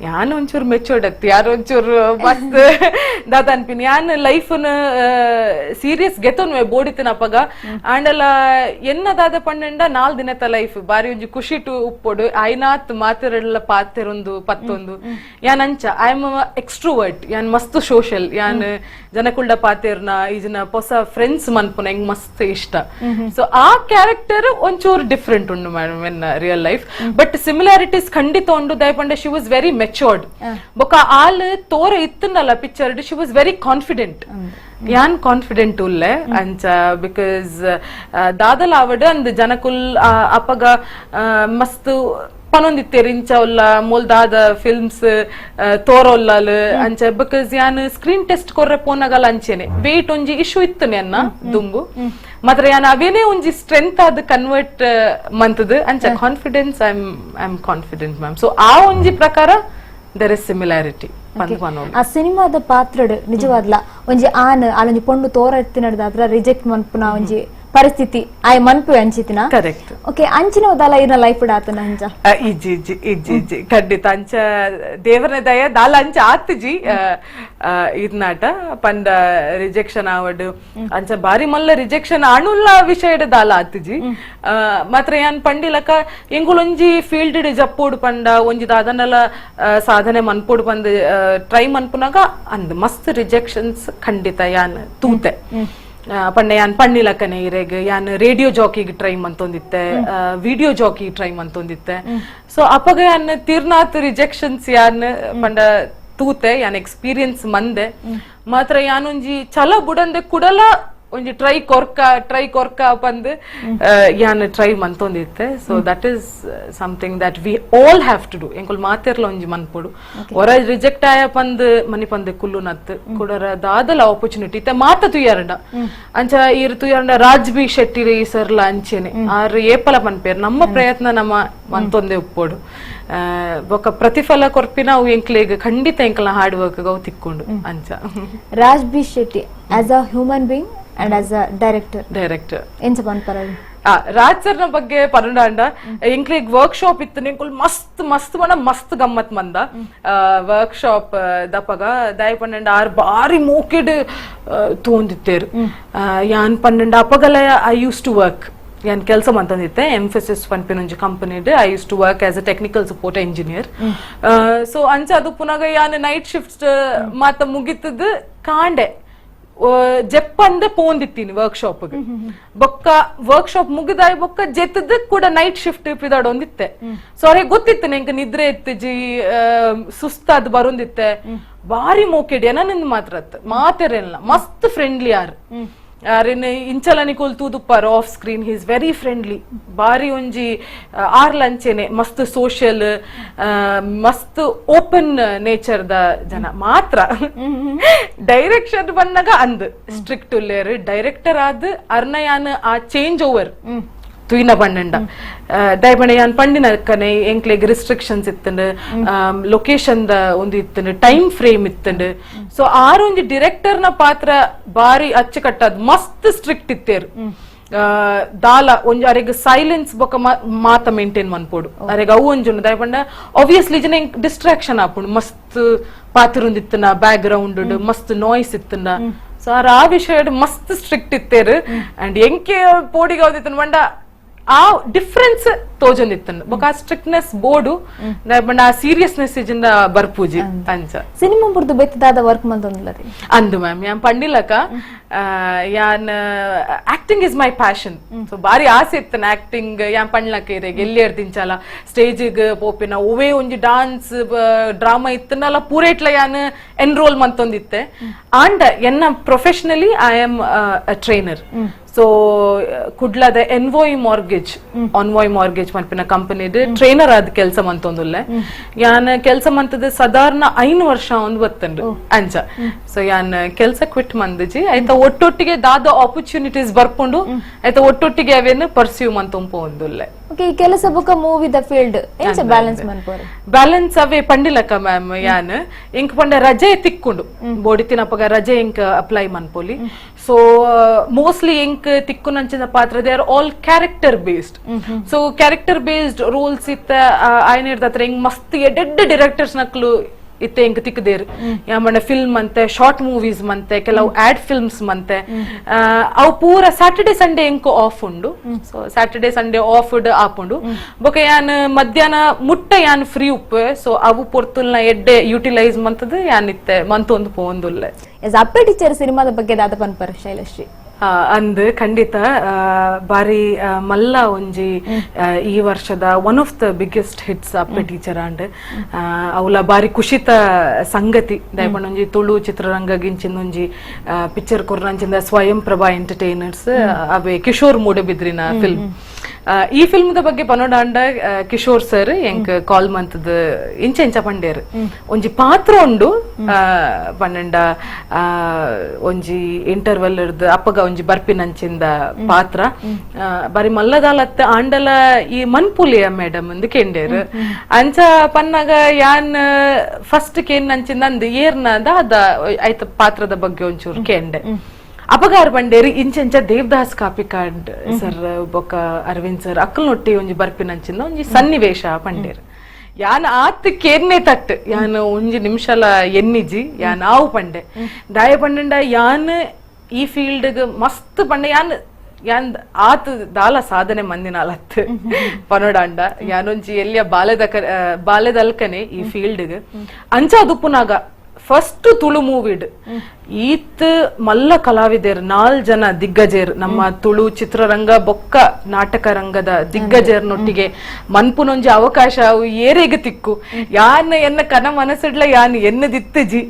S2: ಯಾನ್ ಒಂಚೂರು ಮೆಚೋರ್ಡ್ ಆಗ್ತಿ ಯಾರು ಒಂಚೂರು ಮಸ್ತ್ ದಾದ ಅನ್ಪಿನಿ ಯಾನ್ ಲೈಫ್ ಸೀರಿಯಸ್ ಗೆತನ್ವೆ ಬೋಡಿತಿನಪ್ಪಗ ಆಂಡಲ ಎನ್ನದಾದ ಪಂಡ 4 ದಿನದ ಲೈಫ್ ಬಾರಿ ಒಂಜಿ ಖುಷಿ ಟು ಉಪ್ಪೊಡು ಐನಾತ್ ಮಾತಿರಲ್ಲ ಪಾತಿರೊಂದು ಪತ್ತೊಂದು ಯಾನ್ ಅಂಚ ಐ ಆಮ್ ಎಕ್ಸ್ಟ್ರೋವರ್ಟ್ ಯಾನ್ ಮಸ್ತ್ ಸೋಷಿಯಲ್ ಯಾನ್ ಜನಕುಲ್ಡ ಪಾತಿರ್ನ ಈಜಿನ ಹೊಸ ಫ್ರೆಂಡ್ಸ್ ಮನ್ಪುನ ಹೆಂಗ್ ಮಸ್ತ್ ಇಷ್ಟ ಸೊ ಆ ಕ್ಯಾರೆಕ್ಟರ್ ಒಂಚೂರು ಡಿಫ್ರೆಂಟ್ ಉಂಡು madam in real life but similarities ಖಂಡಿತ ಉಂಡು ದಯಪಂಡ ಶಿ ವಾಸ್ ವೆರಿ ಮೆಚೋರ್ಡ್ ಬೊಕ ಆಲ್ ತೋರ ಇತ್ತನಲ್ಲ picture she was very confident ಯಾನ್ ಕಾನ್ಫಿಡೆಂಟ್ ಉಲ್ಲೆ ಅಂಚ ಬಿಕಾಸ್ ದಾದಲ ಆವಡ್ ಅಂದ್ ಜನಕುಲ್ ಅಪಗ ಮಸ್ತ್ ಪನೊಂದಿತ್ತೇರು ಇಂಚ ಉಲ್ಲ ಮೊಲ್ದಾದ ಫಿಲ್ಮ್ಸ್ ತೋರೊಲ್ಲಲ್ ಅಂಚ ಬಿಕಾಸ್ ಯಾನ್ ಸ್ಕ್ರೀನ್ ಟೆಸ್ಟ್ ಕೊರ್ರೆ ಪೋನಗಲ್ಲ ಅಂಚೆನೆ ವೇಟ್ ಒಂಜಿ ಇಶ್ಯೂ ಇತ್ತು ನೆನ್ನ ದುಂಬು ಮಾತ್ರ ಯಾನ್ ಅವೇನೇ ಒಂಜಿ ಸ್ಟ್ರೆಂತ್ ಆದ್ ಕನ್ವರ್ಟ್ ಮಂತದ್ ಅಂಚ confidence I am confident ma'am so ಆ ಒಂಜಿ ಪ್ರಕಾರ ದೇರ್ ಇಸ್ ಸಿಮಿಲಾರಿಟಿ
S1: ಆ ಸಿನಿಮಾದ ಪಾತ್ರಡ್ ನಿಜವಾದ್ಲ ಒಂಜಿ ಆನ್ ಅಲ್ಲೊಂಜಿ ಪೊಂಡು ತೋರ ಎತ್ತಿನಡ್ದಾದ್ರ ರಿಜೆಕ್ಟ್ ಮನ್ಪುನ ಒಂಜಿ ಪರಿಸ್ಥಿತಿ ಆಯ್ ಮನ್ಪು ಅಂಚಿತಿನ
S2: ಕರೆಕ್ಟ್
S1: ಓಕೆ ಅಂಚಿನ ಉದಾಲ ಇರ್ನ ಲೈಫ್ ಆತನ ಅಂಚ
S2: ಇಜ್ಜಿ ಖಂಡಿತ ಅಂಚ ದೇವರ ದಯ ದಾಲ ಅಂಚ ಆತ್ಜಿ ಇರ್ನಾಟ ಪಂಡ ರಿಜೆಕ್ಷನ್ ಆವಡ್ ಅಂಚ ಬಾರಿ ಮಲ್ಲ ರಿಜೆಕ್ಷನ್ ಅಣುಲ್ಲ ವಿಷಯಡ್ ದಾಲ ಆತ್ಜಿ ಮಾತ್ರ ಯಾನ್ ಪಂಡಿಲಕ ಎಂಗುಲೊಂಜಿ ಫೀಲ್ಡ್ ಜಪ್ಪೋಡು ಪಂಡ ಒಂಜಿ ದಾದನಲ ಸಾಧನೆ ಮನ್ಪೋಡು ಬಂದ್ ಟ್ರೈ ಮನ್ಪುನಾಗ ಅಂದ್ ಮಸ್ತ್ ರಿಜೆಕ್ಷನ್ಸ್ ಖಂಡಿತ ಯಾನ್ ತೂತೆ ಪಂಡ ಯಾನ್ ಪಣ್ಣಿಲಕ್ಕನೆ ಇರೆಗ್ ಯಾನ್ ರೇಡಿಯೋ ಜಾಕಿಗೆ ಟ್ರೈ ಮಂತೊಂದಿತ್ತೆ ವಿಡಿಯೋ ಜಾಕಿ ಟ್ರೈ ಮಂತೊಂದಿತ್ತೆ ಸೊ ಅಪಗ ಯಾನ್ ತೀರ್ನಾತ್ ರಿಜೆಕ್ಷನ್ಸ್ ಯಾನ್ ಪಂಡ ತೂತೆ ಯಾನ್ ಎಕ್ಸ್ಪೀರಿಯನ್ಸ್ ಮಂದೆ ಮಾತ್ರ ಯಾನೊಂಜಿ ಛಲ ಬುಡಂದೆ ಕುಡಲ ಒಂಜಿ ಟ್ರೈ ಕೊರ್ಕ ಪಂದ್ ಯಾನ್ ಟ್ರೈ ಮಂತೊಂದಿತ್ತೆ. So that is something that we all have to do. ಎಂಕುಲ್ ಮಾತೆರ್ಲ ಒಂಜಿ ಮನ್ಪೊಡು ಒರ ರಿಜೆಕ್ಟ್ ಆಯ ಪಂದ್ ಮನಿ ಪಂದ್ ಕುಲ್ಲು ನತ್ ಕುಡರ ದಾದಲ ಆಪರ್ಚುನಿಟಿ ಇತ್ತೆ ಮಾತ ತುಯ್ಯಾರಂಡ ಅಂಚ ಇರ್ ತುಯ್ಯಾರಂಡ ರಾಜ್ ಬಿ ಶೆಟ್ಟಿ ಸರ್ಲ ಅಂಚೆನೆ ಆರ್ ಏಪಲ ಪನ್ಪೇರ್ ನಮ್ಮ ಪ್ರಯತ್ನ ನಮ್ಮ ಮಂತೊಂದೆ ಉಪ್ಪೋಡು ಬೊಕ್ಕ ಪ್ರತಿಫಲ ಕೊರ್ಪಿನ ಅವು ಎಂಕ್ಲೆಗ್ ಖಂಡಿತ ಎಂಕಲ್ನ ಹಾರ್ಡ್ ವರ್ಕ್ ಅವು ತಿಕ್ಕೊಂಡು ಅಂಚ.
S1: Raj B Shetty as a human being and as a director ಎಂಚ ಪನ್ಪರ
S2: ರಾಜ್ ಸರ್ನ ಬಗ್ಗೆ ಪನ್ನಡ ಎಂಕ್ಲೆಗ್ ವರ್ಕ್ ಶಾಪ್ ಇತ್ತು ಎಂಕುಲ್ ಮಸ್ತ್ ಮಸ್ತ್ ಮನ ಮಸ್ತ್ ಗಮ್ಮತ್ ಮಂದ ವರ್ಕ್ ಶಾಪ್ ದಪಗ ದಾಯ್ ಪನ್ನಂಡ ಆರ್ ಬಾರಿ ಮೋಕೆಡ್ ತೋಂದಿತ್ತೇರು ಯಾನ್ ಪನ್ನಂಡ ಅಪಗಲ ಐ ಯೂಸ್ ಟು ವರ್ಕ್ ಯಾನ್ ಕೆಲಸ ಮಂತಂದಿತ್ತೆ ಎಂಫಸಿಸ್ ಪನ್ಪಿನ ಒಂಜಿ ಕಂಪನಿಡ್ I use to work as a technical support engineer. So ಅಂಚ ಅದು ಪುನಗ ಯಾನ್ ನೈಟ್ ಶಿಫ್ಟ್ ಮಾತ ಮುಗಿತದ ಕಾಂಡೆ ಜೆಪ್ಪಂದೆ ಪೋಂದಿತ್ತೀನಿ ವರ್ಕ್ ಶಾಪ್ ಬೊಕ್ಕ ವರ್ಕ್ ಶಾಪ್ ಮುಗಿದಾಯ್ ಬೊಕ್ಕ ಜೆತ್ತದ ಕೂಡ ನೈಟ್ ಶಿಫ್ಟ್ ಪಿದಾಡೊಂದಿತ್ತೆ. ಸೊ ಅವ್ರಿಗೆ ಗೊತ್ತಿತ್ತು ನಂಗೆ ನಿದ್ರೆ ಎತ್ತಜಿ ಸುಸ್ತಾದ್ ಬರೋಂದಿತ್ತೆ ಬಾರಿ ಮೋಕೆಡಿ ನನ್ನ ಮಾತ್ರ ಮಾತೆರೆಲ್ಲ ಮಸ್ತ್ ಫ್ರೆಂಡ್ಲಿ ಯಾರು ಅರೇನು ಇಂಚಲನಿ ಕೊಲ್ತುದುಪ್ಪಾರ off screen he is very friendly ಬಾರಿ ಒಂಜಿ ಆರ್ ಲಂಚೆನೆ ಮಸ್ತ್ ಸೋಷಿಯಲ್ ಮಸ್ತ್ ಓಪನ್ ನೇಚರ್ ದ ಜನ ಮಾತ್ರ. ಡೈರೆಕ್ಷನ್ ಬಂದಾಗ ಅಂದ್ ಸ್ಟ್ರಿಕ್ಟ್ ಉಲ್ಲೇರ್ ಡೈರೆಕ್ಟರ್ ಆದ್ ಅರ್ನಯಾನ್ ಆ ಚೇಂಜ್ ಓವರ್ ತುಯ್ನ ಪಂಡ ದಯಪಂಡ ಯಾನ್ ಪಂಡಿನ ಕನೆ ಎಂಕ್ಲೆಗ್ ರಿಸ್ಟ್ರಿಕ್ಷನ್ಸ್ ಇತ್ತಂಡ್ ಲೊಕೇಶನ್ ದ ಒಂದು ಇತ್ತಂಡ್ ಟೈಮ್ ಫ್ರೇಮ್ ಇತ್ತಂಡ್. ಸೊ ಆರ್ ಒಂಜಿ ಡೈರೆಕ್ಟರ್ ನ ಪಾತ್ರ ಬಾರಿ ಅಚ್ಚುಕಟ್ಟದ್ ಮಸ್ತ್ ಸ್ಟ್ರಿಕ್ಟ್ ಇತ್ತೇರು ದಾಲ ಒಂಜಿ ಅರೆಗ್ ಸೈಲೆನ್ಸ್ ಬೊಕ ಮಾತ ಮೇಂಟೈನ್ ಮನ್ಪೋಡು ಅರೆಗ್ ಅವು ಒಂಜುಂಡು ದಯಪಂಡ ಆಬ್ವಿಯಸ್ಲಿ ಜನ ಡಿಸ್ಟ್ರಾಕ್ಷನ್ ಆಪುಂಡು ಮಸ್ತ್ ಪಾತಿರುಂದಿತ್ತನ ಬ್ಯಾಕ್ ಗ್ರೌಂಡ್ ಮಸ್ತ್ ನಾಯ್ಸ್ ಇತ್ತನ. ಸೊ ಆ ವಿಷಯ ಮಸ್ತ್ ಸ್ಟ್ರಿಕ್ಟ್ ಇತ್ತೇರು ಅಂಡ್ ಎಂಕೆ ಪೋಡಿಗೆ ಅವದಿತ್ತನ ಬಂಡ ಆ ಡಿಫ್ರೆನ್ಸ್ ತೋಜೊಂದಿತ್ತಂಡು ಬೊಕ ಆ ಸ್ಟ್ರಿಕ್ಟ್ನೆಸ್ ಬೋರ್ಡು ದಯಪಂಡ ಆ ಸೀರಿಯಸ್ನೆಸ್ ಇಜಿಂದ ಬರ್ಪೂಜಿ ಅಂಚ.
S1: ಸಿನಿಮಾ ಬುರ್ದು ಬೆತ್ತದಾದ ವರ್ಕ್ ಮಂತೊಂದುಲ್ಲರಿ
S2: ಅಂದು ಮ್ಯಾಮ್ ಯಾನ್ ಪಂಡಿಲಕ ಯಾನ್ acting is my passion. So ಬಾರಿ ಆಸೆ ಇತ್ತನ ಆಕ್ಟಿಂಗ್ ಯಾನ್ ಪಂಡ್ಲಕ ಇರೆಗ್ ಎಲ್ಲಿಯರ್ ದಿಂಚಾಲ ಸ್ಟೇಜಿಗ್ ಪೋಪಿನ ಒವೇ ಒಂಜಿ ಡಾನ್ಸ್ ಡ್ರಾಮಾ ಇತ್ತನಲ್ಲ ಪೂರೇಟ್ಲ ಯಾನ್ ಎನ್ರೋಲ್ ಮಂತೊಂದಿತ್ತೆ. ಅಂಡ್ ಎನ್ನ professionally I am a trainer. So ಕುಡ್ಲದ ಎನ್ವಾಯ್ ಮಾರ್ಗೇಜ್ ಮನ್ಪಿನ ಕಂಪನಿ ಟ್ರೈನರ್ ಆದ ಕೆಲಸ ಮಂತೊಂದುಲ್ಲೆ ಯಾನ್ ಕೆಲಸ ಮಂತದ ಸಾಧಾರಣ 5 ವರ್ಷ ಒಂದ್ ಬತ್ತಂಡು ಅಂಚ. ಸೊ ಯಾನ್ ಕೆಲಸ ಕ್ವಿಟ್ ಮಂದಜಿ ಆಯ್ತ ಒಟ್ಟೊಟ್ಟಿಗೆ ದಾದ ಆಪರ್ಚುನಿಟೀಸ್ ಬರ್ಕೊಂಡು ಆಯ್ತ ಒಟ್ಟೊಟ್ಟಿಗೆ ಅವೇನು ಪರ್ಸ್ಯೂ ಮಂತೊಂಪು ಒಂದುಲ್ಲೆ.
S1: ಓಕೆ ಈ ಕೆಲಸ ಬೊಕ ಮೂವಿ ದ ಫೀಲ್ಡ್ ಎಂಚ ಬ್ಯಾಲೆನ್ಸ್ ಮನ್ಪೋರೆ
S2: ಬ್ಯಾಲೆನ್ಸ್ ಅವೇ ಪಂಡಿಲಕ ಮ್ಯಾಮ್ ಯಾನ್ ಇಂಕ್ ಪಂಡ ರಜೆ ತಿಕ್ಕೊಂಡು ಬೋಡಿತಿನಪ್ಪಗ ರಜೆ ಇಂಕ್ ಅಪ್ಲೈ ಮನ್ಪೋಲಿ. ಸೊ ಮೋಸ್ಟ್ಲಿ ಇಂಕ್ ತಿಕ್ಕುನಂಚಿನ ಪಾತ್ರ they are all character based. So character based roles ಇತ್ತ ಆಯ್ನ ಇರ್ದತ್ರ ಹಿಂಗ್ ಮಸ್ತ್ ಎಡ್ಡೆಡ್ ಡೈರೆಕ್ಟರ್ಸ್ ನಕ್ಲು ಇತ್ತೆ ಇಂಕ್ ತಿಕ್ಕದೇರು ಯಾಮಣ್ಣ ಫಿಲ್ಮ್ ಅಂತೆ ಶಾರ್ಟ್ ಮೂವೀಸ್ ಮಂತೆ ಕೆಲವು ಆಡ್ ಫಿಲ್ಮ್ಸ್ ಮಂತೆ ಅವು ಪೂರ ಸ್ಯಾಟರ್ಡೆ ಸಂಡೇ ಇಂಕ್ ಆಫ್ ಉಂಡು. ಸೊ ಸ್ಯಾಟರ್ಡೆ ಸಂಡೇ ಆಫ್ ಆಪುಂಡು ಬೊಕ ಯಾನ್ ಮಧ್ಯಾಹ್ನ ಮುಟ್ಟ ಯಾನ್ ಫ್ರೀ ಉಪ್ಪು. ಸೊ ಅವು ಪೊರ್ತುಲ್ನ ಎಡ್ಡೆ ಯುಟಿಲೈಸ್ ಮಂತದ ಯಾನ್ ಇತ್ತೆ ಮಂತೊಂದು ಪೋಂದುಲ್ಲೆ.
S1: ಅಪ್ಪೆ ಟೀಚರ್ ಸಿನಿಮಾದ ಬಗ್ಗೆ ದಾದ ಪನ್ಪರ್ ಶೈಲಶ್ರೀ
S2: ಅಂದ್ ಖಂಡಿತ ಬಾರಿ ಮಲ್ಲ ಒಂಜಿ ಈ ವರ್ಷದ one of the biggest hits Appe teacher ಅಂಡ್ ಅವಲ ಬಾರಿ ಖುಷಿತ ಸಂಗತಿ ದಯಪಂಡ ಒಂಜಿ ತುಳು ಚಿತ್ರರಂಗ ಗಿಂಚಿನ ಒಂಜಿ ಪಿಕ್ಚರ್ ಕೊರ್ರಂಚಿಂದ ಸ್ವಯಂ ಪ್ರಭಾ ಎಂಟರ್ಟೈನರ್ಸ್ ಅವೇ ಕಿಶೋರ್ ಮೂಡಬಿದ್ರಿನ ಫಿಲ್ಮ್. ಈ ಫಿಲ್ಮ್ ದ ಬಗ್ಗೆ ಪನೋಡಾಂಡ ಕಿಶೋರ್ ಸರ್ ಎಂಕ್ ಕಾಲ್ ಮಂತದ ಇಂಚ ಇಂಚ ಪಂಡೇರ್ ಒಂಜಿ ಪಾತ್ರ ಉಂಡು ಪನ್ನಂಡ ಒಂಜಿ ಇಂಟರ್ವಲ್ ಇರ್ದು ಅಪ್ಪಗ ಒಂಜಿ ಬರ್ಪಿನಂಚಿಂದ ಪಾತ್ರ ಬಾರಿ ಮಲ್ಲದಾಲತ್ತ ಆಂಡಲ ಈ ಮನ್ಪುಲಿಯ ಮೇಡಮ್ ಅಂದ್ ಕೆಂಡೇರ್ ಅಂಚ ಪನ್ನಾಗ ಯಾನ್ ಫಸ್ಟ್ ಕೇನ್ ನಂಚಿಂದ ಅಂದ್ ಏರ್ನದ ಅದ ಆಯ್ತ ಪಾತ್ರದ ಬಗ್ಗೆ ಒಂಚೂರು ಕೆಂಡೆ ಅಪಗಾರ ಬಂಡೇರಿ ಇಂಚೆಂಚ ದೇವದಾಸ್ ಕಾಪಿಕಾಡ್ ಸರ್ ಬೊಕ ಅರವಿಂದ್ ಸರ್ ಅಕ್ಕಲ್ ನೊಟ್ಟಿ ಒಂಜಿ ಬರ್ಪಿನಂಚಿಂದ ಒಂಜಿ ಸನ್ನಿವೇಶ ಪಂಡೇರ್ ಯಾನ್ ಆತ್ ಕೇರ್ನೆ ತಟ್ ಯಾನ್ ಒಂಜಿ ನಿಮಿಷಲ ಎನ್ನಿಜಿ ಯಾನ್ ಆವು ಪಂಡೆ ದಾಯ ಪಂಡ ಯಾನ್ ಈ ಫೀಲ್ಡ್ ಮಸ್ತ್ ಪಂಡೆ ಯಾನ್ ಆತ್ ದಾಲ ಸಾಧನೆ ಮಂದಿನ ಅಲತ್ ಪನೋಡಾಂಡ ಯಾನೊಂಜಿ ಎಲ್ಲಿಯ ಬಾಲ್ಯದಲ್ಕನೆ ಈ ಫೀಲ್ಡ್ ಅಂಚ ದುಪ್ಪುನಾಗ ಫಸ್ಟ್ ತುಳು ಮೂವಿಡ್ ಈತ್ ಮಲ್ಲ ಕಲಾವಿದರು 4 ಜನ ದಿಗ್ಗಜರು ನಮ್ಮ ತುಳು ಚಿತ್ರರಂಗ ಬೊಕ್ಕ ನಾಟಕ ರಂಗದ ದಿಗ್ಗಜರ್ನೊಟ್ಟಿಗೆ ಮನ್ಪುನೊಂಜಿ ಅವಕಾಶ ಅವು ಏರೆಗೆ ತಿಕ್ಕು ಯಾನ್ ಎನ್ನ ಕನ ಮನಸ್ಸಿಡ್ಲ ಯಾನ್ ಎನ್ನದಿತ್ತಜಿ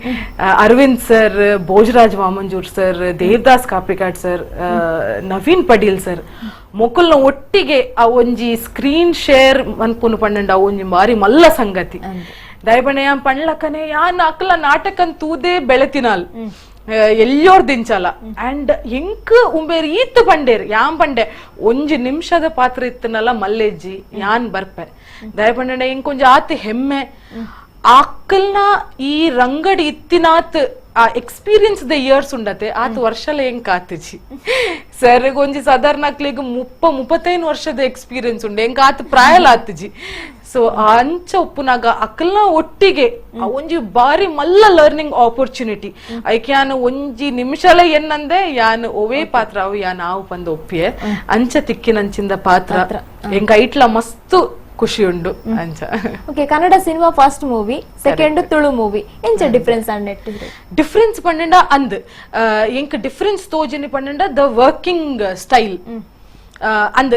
S2: Arvind sir, Bhojaraj Vamanjoor sir, Devdas Kapikad sir, Naveen Padil sir ಮೊಕಲ್ನ ಒಟ್ಟಿಗೆ ಆ ಒಂಜಿ ಸ್ಕ್ರೀನ್ ಶೇರ್ ಮನ್ಪುನು ಪಂಡ ಅವು ಒಂಜಿ ಬಾರಿ ಮಲ್ಲ ಸಂಗತಿ ದಯಬಣೆ ಯಾನ್ ಪಣ್ಲಕನೆ ಯಾನ್ ಅಕ್ಲ ನಾಟಕನ್ ತೂದೆ ಬೆಳೆತಿನಾಲ್ ಎಲ್ಲೋರ್ ದಿಂಚಲ ಅಂಡ್ ಎಂಕ್ ಉಂಬೇರ್ ಈತ್ ಪಂಡೇರ್ ಯಾನ್ ಪಂಡೆ ಒಂಜಿ ನಿಮಿಷದ ಪಾತ್ರ ಇತ್ತನಲ್ಲ ಮಲ್ಲೆಜ್ಜಿ ಯಾನ್ ಬರ್ಪೆ ದಯಪಂಡೆ ಎಂಕೊಂಜ ಆತ್ ಹೆಮ್ಮೆ ಅಕ್ಕಲ್ನ ಈ ರಂಗಡಿ ಇತ್ತಿನಾತ್ ಆ ಎಕ್ಸ್ಪೀರಿಯನ್ಸ್ ದ ಇಯರ್ಸ್ ಉಂಡತೆ ಆತ್ ವರ್ಷಲ ಹೆಂಗ್ ಕಾತಿಜಿ ಸರ್ ಒಂಜಿ ಸಾಧಾರಣ ಅಕ್ಲಿಗೆ 35 ವರ್ಷದ ಎಕ್ಸ್ಪೀರಿಯನ್ಸ್ ಉಂಡೆ ಹೆಂಗ್ ಆತ್ ಪ್ರಾಯಲ್ ಆತ್ಜಿ ಸೊ ಅಂಚ ಉಪ್ಪುನಾಗ ಅಕ್ಕಲ್ನ ಒಟ್ಟಿಗೆ ಒಂಜಿ ಬಾರಿ ಮಲ್ಲ ಲರ್ನಿಂಗ್ ಆಪರ್ಚುನಿಟಿ ಐಕ್ ಯಾನ್ ಒಂಜಿ ನಿಮಿಷಲ ಎನ್ನಂದೆ ಯಾನ್ ಒವೇ ಪಾತ್ರ ಅವು ಯಾನ್ ಆವು ಪಂದ್ ಒಪ್ಪಿಯೆ ಅಂಚ ತಿಕ್ಕಿನಂಚಿಂದ ಪಾತ್ರ ಹೆಂಗ ಐಟ್ಲ ಮಸ್ತ್ ಖುಷಿ ಉಂಡು ಅಂಚ.
S1: Okay, Kannada cinema first movie, second Tulu movie, ಎಂಚ ಡಿಫರೆನ್ಸ್ ನೆಟ್
S2: ಡಿಫರೆನ್ಸ್ ಪಂಡ ಅಂದ್ ಎಂಕ್ ಡಿಫರೆನ್ಸ್ ತೋಜಿನಿ ಪಂಡ ದ ವರ್ಕಿಂಗ್ ಸ್ಟೈಲ್ ಅಂದ್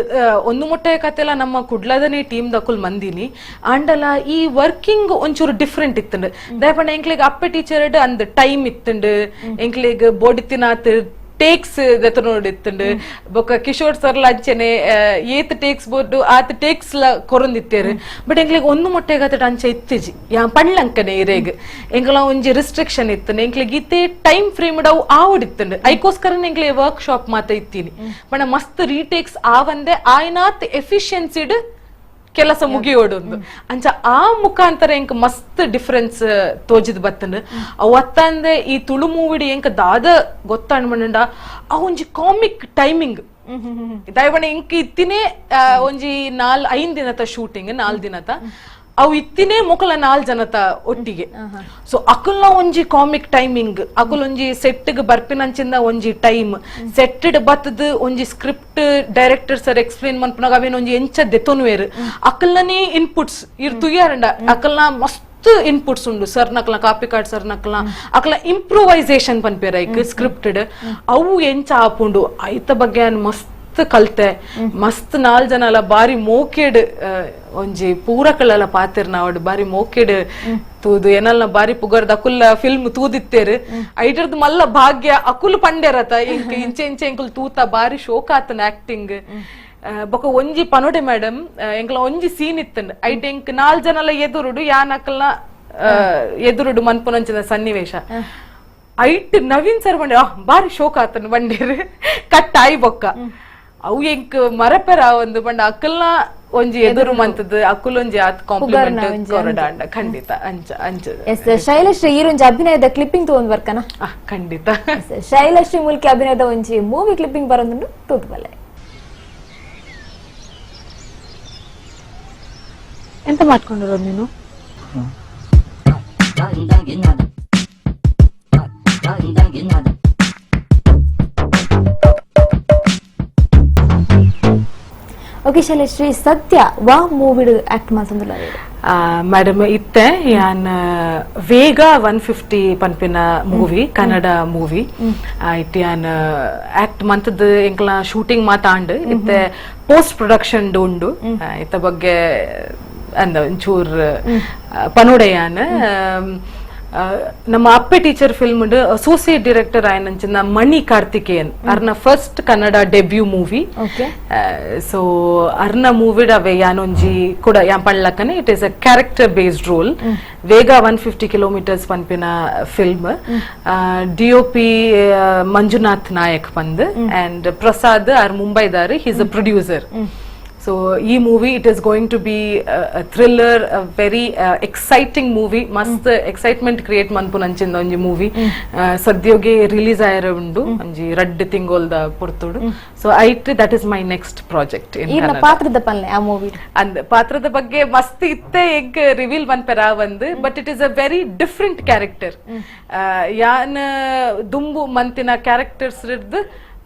S2: ಒಂದು ಮೊಟ್ಟೆಯ ಕತೆಲ ನಮ್ಮ ಕುಡ್ಲದನೇ ಟೀಮ್ ದಕುಲ್ ಮಂದಿನಿ ಅಂಡಲ ಈ ವರ್ಕಿಂಗ್ ಒಂಚೂರು ಡಿಫ್ರೆಂಟ್ ಇತ್ತಂಡ್ ದಯಪಂಡ ಎಂಕ್ಲೆಗ್ ಅಪ್ಪೆ ಟೀಚರ್ ಅಂದ್ ಟೈಮ್ ಇತ್ತಂಡ್ ಎಂಕ್ಲೆಗ್ ಬೋಡಿತ್ತಿನಾತ್ ಟೇಕ್ಸ್ ದೆತ ನೋಡಿತ್ತಂಡ್ ಬೊಕ್ಕ ಕಿಶೋರ್ ಸರ್ಲ ಅಂಚೆನೆ ಏತ್ ಟೇಕ್ಸ್ ಬೋರ್ಡು ಆತ್ ಟೇಕ್ಸ್ ಲ ಕೊರೊಂದಿತ್ತೇರು ಬಟ್ ಎಂಕ್ಲೆಗ್ ಒಂದು ಮೊಟ್ಟೆಗತ್ತ ಅಂಚೆ ಇತ್ತಿಜಿ ಯಾ ಪಣ್ಲಂಕನೆ ಇರೇಗ್ ಎಂಕ್ಲ ಒಂಜಿ ರಿಸ್ಟ್ರಿಕ್ಷನ್ ಇತ್ತಂಡ್ ಎಂಕ್ಲೆಗ್ ಇತ್ತೆ ಟೈಮ್ ಫ್ರೇಮ್ ಅವು ಆವಡಿತ್ತಂಡ್ ಐಕೋಸ್ಕರ ಎಂಕ್ಲೆ ವರ್ಕ್ ಶಾಪ್ ಮಾತ ಇತ್ತೀನಿ ಬಣ್ಣ ಮಸ್ತ್ ರೀಟೇಕ್ಸ್ ಆವಂದೆ ಆಯ್ನಾತ್ ಎಫಿಷಿಯನ್ಸಿಡ್ ಕೆಲಸ ಮುಗಿಯೋಡೊಂದು ಅಂಚ ಆ ಮುಖಾಂತರ ಎಂಕ್ ಮಸ್ತ್ ಡಿಫರೆನ್ಸ್ ತೋಜಿದ್ ಬತ್ತಂಡ್ ಅವತ್ತಂದೆ ಈ ತುಳು ಮೂವಿಡಿ ಎಂಕ್ ದಾದ ಗೊತ್ತಾಣ್ಮಂಡ ಆ ಒಂಜಿ ಕಾಮಿಕ್ ಟೈಮಿಂಗ್ ದಯವಣ ಎಂಕ್ ಇತ್ತಿನೇ ಒಂಜಿ 5 ದಿನದ ಶೂಟಿಂಗ್ 4 ದಿನದ ಅವು ಇತ್ತಿನೇ ಮೊಕಲ 4 ಜನತ ಒಟ್ಟಿಗೆ ಸೊ ಅಕಲ್ನ ಒಂಜಿ ಕಾಮಿಕ್ ಟೈಮಿಂಗ್ ಅಕಲ್ ಒಂಜಿ ಸೆಟ್ ಬರ್ಪಿನಂಚಿಂದ ಒಂಜಿ ಟೈಮ್ ಸೆಟ್ ಬತ್ತದ ಒಂಜಿ ಸ್ಕ್ರಿಪ್ಟ್ ಡೈರೆಕ್ಟರ್ ಸರ್ ಎಕ್ಸ್ಪ್ಲೇನ್ ಮನ್ಪನಾಗ ಅವೇನ್ ಒಂಜಿ ಎಂಚ ದೆತೊನ್ವೇರ್ ಅಕಲ್ನೇ ಇನ್ಪುಟ್ಸ್ ಇರ್ ತುಯ್ಯಾರಂಡ ಅಕಲ್ನ ಮಸ್ತ್ ಇನ್ಪುಟ್ಸ್ ಉಂಡು ಸರ್ ನಕ್ಲ ಕಾಪಿ ಕಾರ್ಡ್ ಸರ್ ನಕ್ಲ ಅಕಲ ಇಂಪ್ರೂವೈಸೇಷನ್ ಪನ್ಪೇರ ಐಕ್ ಸ್ಕ್ರಿಪ್ಟೆಡ್ ಅವು ಎಂಚ ಆಪುಂಡು ಐತ ಬಗ್ಗೆ ಮಸ್ತ್ ಕಲ್ತೆ ಮಸ್ತ್ 4 ಜನ ಅಲ್ಲ ಬಾರಿ ಮೋಕೆಡ್ ಒಂಜಿ ಪೂರಕಳೆಲ್ಲ ಪಾತಿರ್ ನಾವಡ್ ಬಾರಿ ಮೋಕೆಡ್ ತೂದು ಏನಲ್ಲ ಬಾರಿ ಪುಗರ್ದ ಅಕುಲ್ ಫಿಲ್ಮ್ ತೂದಿತ್ತೇರು ಐಟರ್ದ್ ಮಲ್ಲ ಭಾಗ್ಯ ಅಕುಲ್ ಪಂಡೆರತ ಇಂಕ ಇಂಚೆ ಇಂಚೆ ಎಂಕುಲ್ ತೂತ ಬಾರಿ ಶೋಕ ಆತನ ಆಕ್ಟಿಂಗ್ ಬೊಕ ಒಂಜಿ ಪನೋಡೆ ಮೇಡಮ್ ಎಂಕ್ಲ ಒಂಜಿ ಸೀನ್ ಇತ್ತಂಡ್ ಐಟ್ ಎಂಕ್ 4 ಜನ ಎದುರುಡು ಯಾನ್ ಅಕಲ್ನ ಎದುರುಡು ಮನ್ಪುನಂಚಿನ ಸನ್ನಿವೇಶ ಐಟ್ ನವೀನ್ ಸರ್ ಬಂಡೆ ಬಾರಿ ಶೋಕ ಆತನ ಬಂಡೇರು ಕಟ್ ಆಯ್ ಬೊಕ್ಕ ಅವು ಎಂಕ್ ಮರಪೆರ ಒಂದು ಬಂಡ ಅಕ್ಕಲ್ನ ಒಂಜಿ ಎದುರು ಮಂತದ ಅಕ್ಕುಲ್ ಒಂಜಿ ಆತ್ ಕಾಂಪ್ಲಿಮೆಂಟ್ ಕೊರಡಾಂಡ ಖಂಡಿತ ಅಂಚ ಅಂಚ
S1: ಶೈಲಶ್ರೀ ಈರೊಂಜಿ ಅಭಿನಯದ ಕ್ಲಿಪ್ಪಿಂಗ್ ತಗೊಂಡ್ ಬರ್ಕನ
S2: ಖಂಡಿತ
S1: ಶೈಲಶ್ರೀ ಮುಲ್ಕಿ ಅಭಿನಯದ ಒಂಜಿ ಮೂವಿ ಕ್ಲಿಪ್ಪಿಂಗ್ ಬರೋದುಂಡು ತೂತ್ ಬಲ್ಲೆ
S2: ಎಂತ ಮಾಡ್ಕೊಂಡಿರೋದು ನೀನು
S1: ಓಕೆ ಶೈಲಶ್ರೀ ಸದ್ಯ ವಾ ಮೂವಿಡ್ ಆಕ್ಟ್ ಮಾಡ್ತಂದಿಲ್ಲ
S2: ಮೇಡಮ್ ಇತ್ತೆ ಯಾನ್ ವೇಗ 150 ಪನ್ಪಿನ ಮೂವಿ ಕನ್ನಡ ಮೂವಿ ಇಟ್ ಯಾನ್ ಆಕ್ಟ್ ಮಂತದ್ ಎಂಕ್ಲ ಶೂಟಿಂಗ್ ಮಾತಾಂಡ್ ಇತ್ತೆ ಪೋಸ್ಟ್ ಪ್ರೊಡಕ್ಷನ್ ಉಂಡು ಇತ್ತ ಬಗ್ಗೆ ಅಂದ ಒಂಚೂರ್ ಪನೋಡೆಯಾನ್ ನಮ್ಮ Appe teacher film associate director ಆಯ್ನಂಚಿನ ಮಣಿ ಕಾರ್ತಿಕೇಯನ್ ಅರ್ನ first Kannada debut movie so ಅರ್ನ ಮೂವಿಡ್ ಅವೆ ಯಾನೊಂಜಿ ಕೂಡ ಯಾನ್ ಪಣ್ಲಕ್ಕನೆ it is a character based role ವೇಗ 150 ಕಿಲೋಮೀಟರ್ಸ್ ಪನ್ಪಿನ ಫಿಲ್ಮ್ ಡಿಒಪಿ ಮಂಜುನಾಥ್ ನಾಯಕ್ ಪಂದ್ ಅಂಡ್ ಪ್ರಸಾದ್ ಆರ್ ಮುಂಬೈದಾರ್ he's a producer. So ee movie it is going to be a thriller, a very exciting movie. Mast excitement create manpunancinda onji movie sadyoge release ayare undu onji red thingolda portudu. So that is my next project in Kannada.
S1: ಪಾತ್ರದ ಪಲ್ಲೆ ಆ ಮೂವಿ
S2: and ಪಾತ್ರದ ಬಗ್ಗೆ ಮಸ್ತ್ ಇತ್ತೆ ಎಗ್ ರಿವೀಲ್ ಬಂಪೆರ ಬಂದು but it is a very different character. ಯಾನ್ ದುಂಬು ಮಂತಿನ characters ಇರ್ದು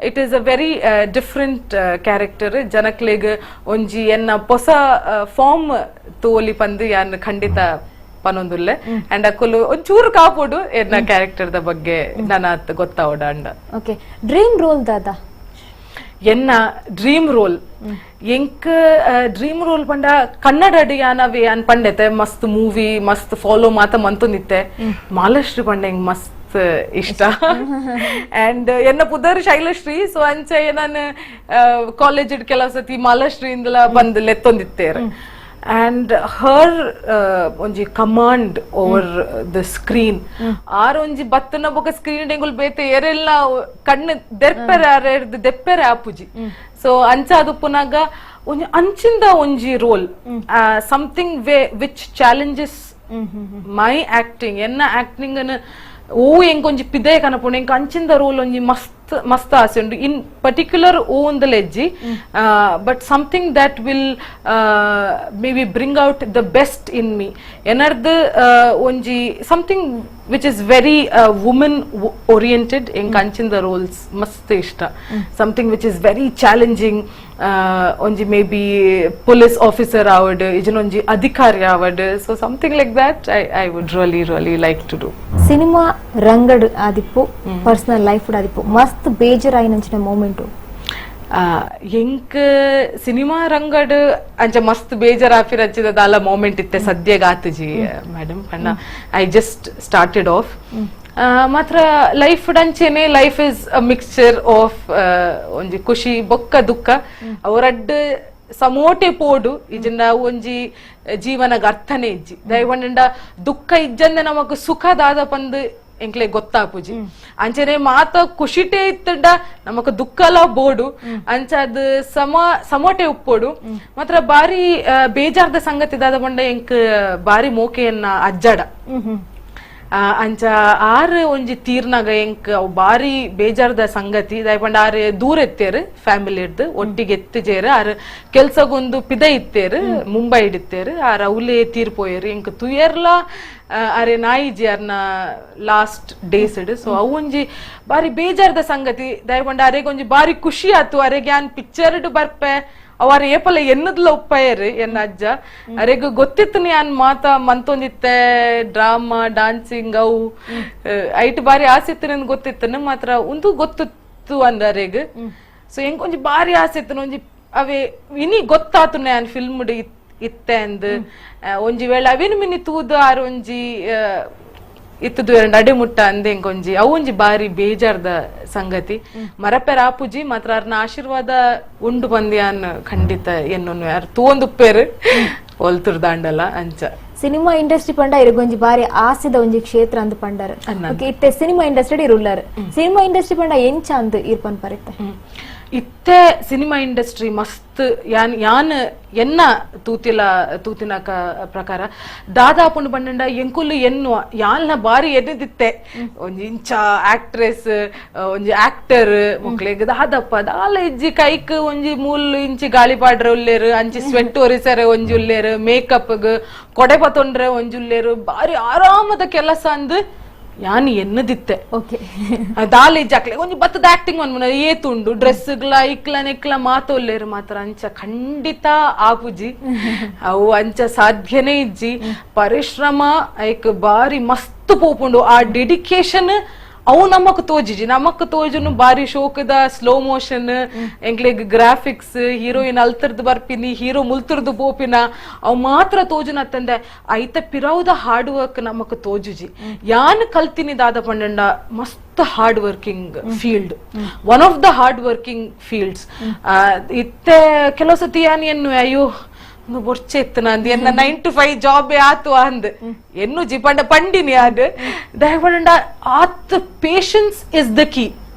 S2: it is a very different character. ಜನಕ್ಲೆಗ್ ಒಂಜಿ ಎನ್ನ ಹೊಸ ಫಾರ್ಮ್ ತೋಲಿ ಪಂದು ಯಾನ್ ಖಂಡಿತ ಪನೊಂದುಲ್ಲೆ ಅಂಡ್ ಅಕ್ಕಲು ಒಂಚೂರು ಕಾಪುಡು ಎನ್ನ ಕ್ಯಾರೆಕ್ಟರ್ ದ ಬಗ್ಗೆ ನನ್ನ ಗೊತ್ತಾವಡ ಅಂಡ.
S1: ಓಕೆ, ಡ್ರೀಮ್ ರೋಲ್ ದಾದ
S2: ಎನ್ನ ಡ್ರೀಮ್ ರೋಲ್ ಎಂಕ್ ಡ್ರೀಮ್ ರೋಲ್ ಪಂಡ ಕನ್ನಡ ಅಡಿಯಾನವೇ ಅನ್ ಪಂಡೆತೆ ಮಸ್ತ್ ಮೂವಿ ಮಸ್ತ್ ಫಾಲೋ ಮಾತ ಮಂತೊಂದಿತ್ತೆ. ಮಾಲಾಶ್ರೀ ಪಂಡ ಹೆಂಗ್ ಮಸ್ತ್ ಇಷ್ಟ ಅಂಡ್ ಎನ್ನ ಪುದರ್ ಶೈಲಶ್ರೀ. ಸೊ ಅಂಚ ನಾನು ಕಾಲೇಜ್ ಕೆಲವು ಸತಿ ಮಾಲಾಶ್ರೀ ಇಂದಲ ಬಂದ್ ಲೆತ್ತೊಂದಿತ್ತೇರು. and her onji command over the screen ಆರ್ ಒಂಜಿ ಬತ್ತನ ಬೊಕ ಸ್ಕ್ರೀನ್ ಎಂಗುಲ್ ಬೇತೆ ಏರೆಲ್ಲ ಕಣ್ಣು ದೆರ್ಪೆರೆ ಆರೆರ್ದು ದೆಪ್ಪೆರೆ ಆಪುಜಿ. ಸೊ ಅಂಚ ಅದು ಪುನಗ ಒಂಜಿ ಅಂಚಿಂದ ಒಂಜಿ role something way which challenges my acting ಎನ್ನ ಆಕ್ಟಿಂಗ್ ಅನ್ನು ಓ ಎಂಕೊಂಜಿ ಪಿದೆ ಕನಪುಂಡು ಎಂಕ ಅಂಚಿಂದ ರೋಲ್ ಒಂಜಿ ಮಸ್ತ್ ಆಸೆ ಉಂಡು. ಇನ್ ಪರ್ಟಿಕ್ಯುಲರ್ ಓ ಒಂದಲ ಎಜ್ಜಿ but something that will maybe bring out the best in me ಎನರ್ದು ಒಂಜಿ something which is very women oriented ಎಂಕ ಅಂಚಿಂದ ರೋಲ್ಸ್ ಮಸ್ತ್ ಇಷ್ಟ. Something which is very challenging ಒಂಜಿ ಮೇ ಬಿ ಪೊಲೀಸ್ ಆಫೀಸರ್ ಆವಡ್ ಇಜನೊಂಜಿ ಅಧಿಕಾರಿ ಆವಡ್. So something like that I would really like to do.
S1: ಸಿನಿಮಾ ರಂಗಡ್ ಆದಿಪ್ಪು ಪರ್ಸನಲ್ ಲೈಫ್ ಆದಿಪ್ಪು ಮಸ್ತ್ ಬೇಜಾರಾಯಿನಂಚಿನ ಮೂಮೆಂಟು
S2: ಎಂಕ್ ಸಿನಿಮಾ ರಂಗಡ್ ಅಂಚ ಮಸ್ತ್ ಬೇಜಾರ್ ಆಫಿರ್ ಹಚ್ಚಿದ ದಾಲ ಮೂಮೆಂಟ್ ಇತ್ತೆ ಸದ್ಯಗ ಆತಜಿ ಮೇಡಮ್ ಪಣ್ಣ. ಐ ಜಸ್ಟ್ ಸ್ಟಾರ್ಟೆಡ್ ಆಫ್ ಮಾತ್ರ ಲೈಫ್ ಅಂಚೆನೆ life is a mixture of ಒಂಜಿ ಖುಷಿ ಬೊಕ್ಕ ದುಃಖ ಅವರಡ್ ಸಮೋಟೆ ಪೋಡು ಇಜಂಡ ಒಂಜಿ ಜೀವನಗ ಅರ್ಥನೇ ಇಜ್ಜಿ ದಯವಂಡ ದುಃಖ ಇಜ್ಜಂದೆ ನಮಕ್ ಸುಖ ದಾದ ಪಂದ್ ಎಂಕ್ಲೆ ಗೊತ್ತಾಪುಜಿ. ಅಂಚನೆ ಮಾತ ಖುಷಿಟೇ ಇತ್ತಂಡ ನಮಕ್ ದುಃಖಲ ಬೋಡು ಅಂಚ ಅದು ಸಮೋಟೆ ಉಪ್ಪೋಡು. ಮಾತ್ರ ಬಾರಿ ಬೇಜಾರ್ದ ಸಂಗತಿ ದಾದ ಪಂಡ ಎಂಕ್ ಬಾರಿ ಮೋಕೆಯನ್ನ ಅಜ್ಜಾಡ ಅಂಚ ಆರ್ ಒಂಜಿ ತೀರ್ನಾಗ ಎಂಕ್ ಅವು ಬಾರಿ ಬೇಜಾರ್ದ ಸಂಗತಿ ದಯಪಂಡ ಆರ್ ದೂರ ಎತ್ತೇರು ಫ್ಯಾಮಿಲಿ ಇಡ್ದು ಒಟ್ಟಿಗೆ ಎತ್ತಿಜೇರು ಆರ್ ಕೆಲ್ಸಗೊಂದು ಪಿದ ಇತ್ತೇರು ಮುಂಬೈ ಇಡಿತ್ತೇರು ಆರ್ ಅವಲೇ ತೀರ್ಪೋಯರು ಎಂಕ್ ತುಯರ್ಲ ಅರೆ ನಾಯಿಜಿ ಅರ್ನ ಲಾಸ್ಟ್ ಡೇಸ್ ಇಡ್. ಸೊ ಅವು ಒಂಜಿ ಬಾರಿ ಬೇಜಾರ್ದ ಸಂಗತಿ ದಯಪಂಡ ಅರೆಗೆ ಒಂಜಿ ಬಾರಿ ಖುಷಿ ಆತು ಅರೆಗೆ ಆನ್ ಪಿಕ್ಚರ್ ಬರ್ಪೆ ಅವರ ಏಪಲ ಎನ್ನದ್ಲ ಉಪ್ಪಯರು ಎನ್ನ ಅಜ್ಜ ಅರೆಗ ಗೊತ್ತಿತ್ತು ಯಾನ್ ಮಾತ ಮಂತೊಂದಿತ್ತೆ ಡ್ರಾಮಾ ಡಾನ್ಸಿಂಗ್ ಅವು ಐಟ್ ಬಾರಿ ಆಸೆ ಇತ್ತು ನನ್ ಗೊತ್ತಿತ್ತು ಮಾತ್ರ ಒಂದು ಗೊತ್ತಿತ್ತು ಅಂದ ಅರೆಗ್. ಸೊ ಹೆಂಗ್ ಒಂಜಿ ಬಾರಿ ಆಸೆ ಇತ್ತು ಒಂಜಿ ಅವೇ ಇನಿ ಗೊತ್ತಾತು ಯಾನ್ ಫಿಲ್ಮ್ ಇತ್ತೆ ಅಂದ್ ಒಂಜಿ ವೇಳೆ ಅವೇನು ಮಿನಿ ತೂದು ಆರ್ ಒಂಜಿ ಇತ್ತದು ಎರಡು ಅಡೆಮುಟ್ಟ ಅಂದೆ ಎಂಕೊಂಜಿ ಅವು ಒಂಜಿ ಬಾರಿ ಬೇಜಾರ್ದ ಸಂಗತಿ. ಮರಪೆರ ಆಪುಜಿ ಮಾತ್ರ ಅರ್ನ ಆಶೀರ್ವಾದ ಉಂಡು ಬಂದ್ಯಾನ್ ಖಂಡಿತ ಎನ್ನೊಂದು ಯಾರು ತೂಂದುಪ್ಪೇರು ಒಲ್ತುರ್ ದಾಂಡಲ ಅಂಚ.
S1: ಸಿನಿಮಾ ಇಂಡಸ್ಟ್ರಿ ಪಂಡ ಇರಗೊಂಜಿ ಬಾರಿ ಆಸೆದ ಒಂಜಿ ಕ್ಷೇತ್ರ ಅಂದ್ ಪಂಡರ್ ಇತ್ತೆ ಸಿನಿಮಾ ಇಂಡಸ್ಟ್ರಿ ಇರುಳ್ಳಾರ. ಸಿನಿಮಾ ಇಂಡಸ್ಟ್ರಿ ಪಂಡ ಎಂಚ ಅಂದ್ ಇರ್ಪನ್ ಪರತ್ತೆ
S2: ಇತ್ತೆ ಸಿನಿಮಾ ಇಂಡಸ್ಟ್ರಿ ಮಸ್ತ್ ಯಾನ್ ಎನ್ನ ತೂತಿನ ಪ್ರಕಾರ ದಾದಾಪುಂಡು ಬಂಡ ಎಂಕುಲು ಎನ್ನುವ ಯಾಲ್ನ ಬಾರಿ ಎದ್ದಿತ್ತೆ ಒಂಜಿ ಇಂಚ ಆಕ್ಟ್ರೆಸ್ ಒಂಜಿ ಆಕ್ಟರ್ ಮಕ್ಳಿಗೆ ದಾದಪ್ಪ ದಾಲ ಇಜ್ಜಿ ಕೈಕ್ ಒಂಜಿ 3 ಇಂಚಿ ಗಾಳಿ ಪಾಡ್ರೆ ಉಲ್ಲೇರು ಅಂಚಿ ಸ್ವೆಟ್ ಒರಿಸರೆ ಒಂಜಿ ಉಲ್ಲೇರು ಮೇಕಪ್ ಕೊಡೆ ಪತೊಂಡ್ರೆ ಒಂಜಿ ಉಲ್ಲೇರು ಬಾರಿ ಆರಾಮದ ಕೆಲಸ ಅಂದ್ ಯಾನ್ ಎನ್ನದಿತ್ತೆ. ದಾಲ ಇಜ್ಜಾಕ್ಲೆ ಒಂಜಿ ಬತ್ತದ ಆಕ್ಟಿಂಗ್ ಅನ್ಮನ ಏತುಂಡು ಡ್ರೆಸ್ಗ್ಲ ಇಕ್ಲ ನೆಕ್ಲ ಮಾತೊಲ್ಲೇರು ಮಾತ್ರ ಅಂಚ ಖಂಡಿತ ಆಪುಜಿ ಅವು ಅಂಚ ಸಾಧ್ಯನೇ ಇಜ್ಜಿ ಪರಿಶ್ರಮ ಐಕ್ ಬಾರಿ ಮಸ್ತ್ ಪೋಪುಂಡು ಆ ಡೆಡಿಕೇಶನ್ ಅವು ನಮಕ್ ತೋಜಿಜಿ ನಮಕ್ ತೋಜನು ಬಾರಿ ಶೋಕದ ಸ್ಲೋ ಮೋಷನ್ ಎಂಕ್ಲೆಗ್ ಗ್ರಾಫಿಕ್ಸ್ ಹೀರೋಯಿನ್ ಅಲ್ತರ್ದು ಬರ್ಪಿನಿ ಹೀರೋ ಮುಲ್ತರ್ದು ಪೋಪಿನ ಅವು ಮಾತ್ರ ತೋಜುನ ತಂದೆ ಐತ ಪಿರೌದ ಹಾರ್ಡ್ ವರ್ಕ್ ನಮಕ್ ತೋಜುಜಿ ಯಾನ್ ಕಲ್ತಿನಿ ದಾದ ಪಂಡ ಮಸ್ತ್ hard working field one of the hard working fields. ಇತ್ತೆ ಕೆಲವು ಸತಿ ಯಾನ್ ಎನ್ನು ಅಯ್ಯೋ ಬೊರ್ಚೆ ಇತ್ತು ನಂದು ಎನ್ನ 9 to 5 ಜಾಬ್ ಆತು ಅಂದ್ ಎನ್ನು ಜಿಪಂಡ ಪಂಡಿನಿ ಅದು ದಯಪಂಡ ಆತ್ ಪೇಷನ್ಸ್ ಇಸ್ ದ ಕೀ.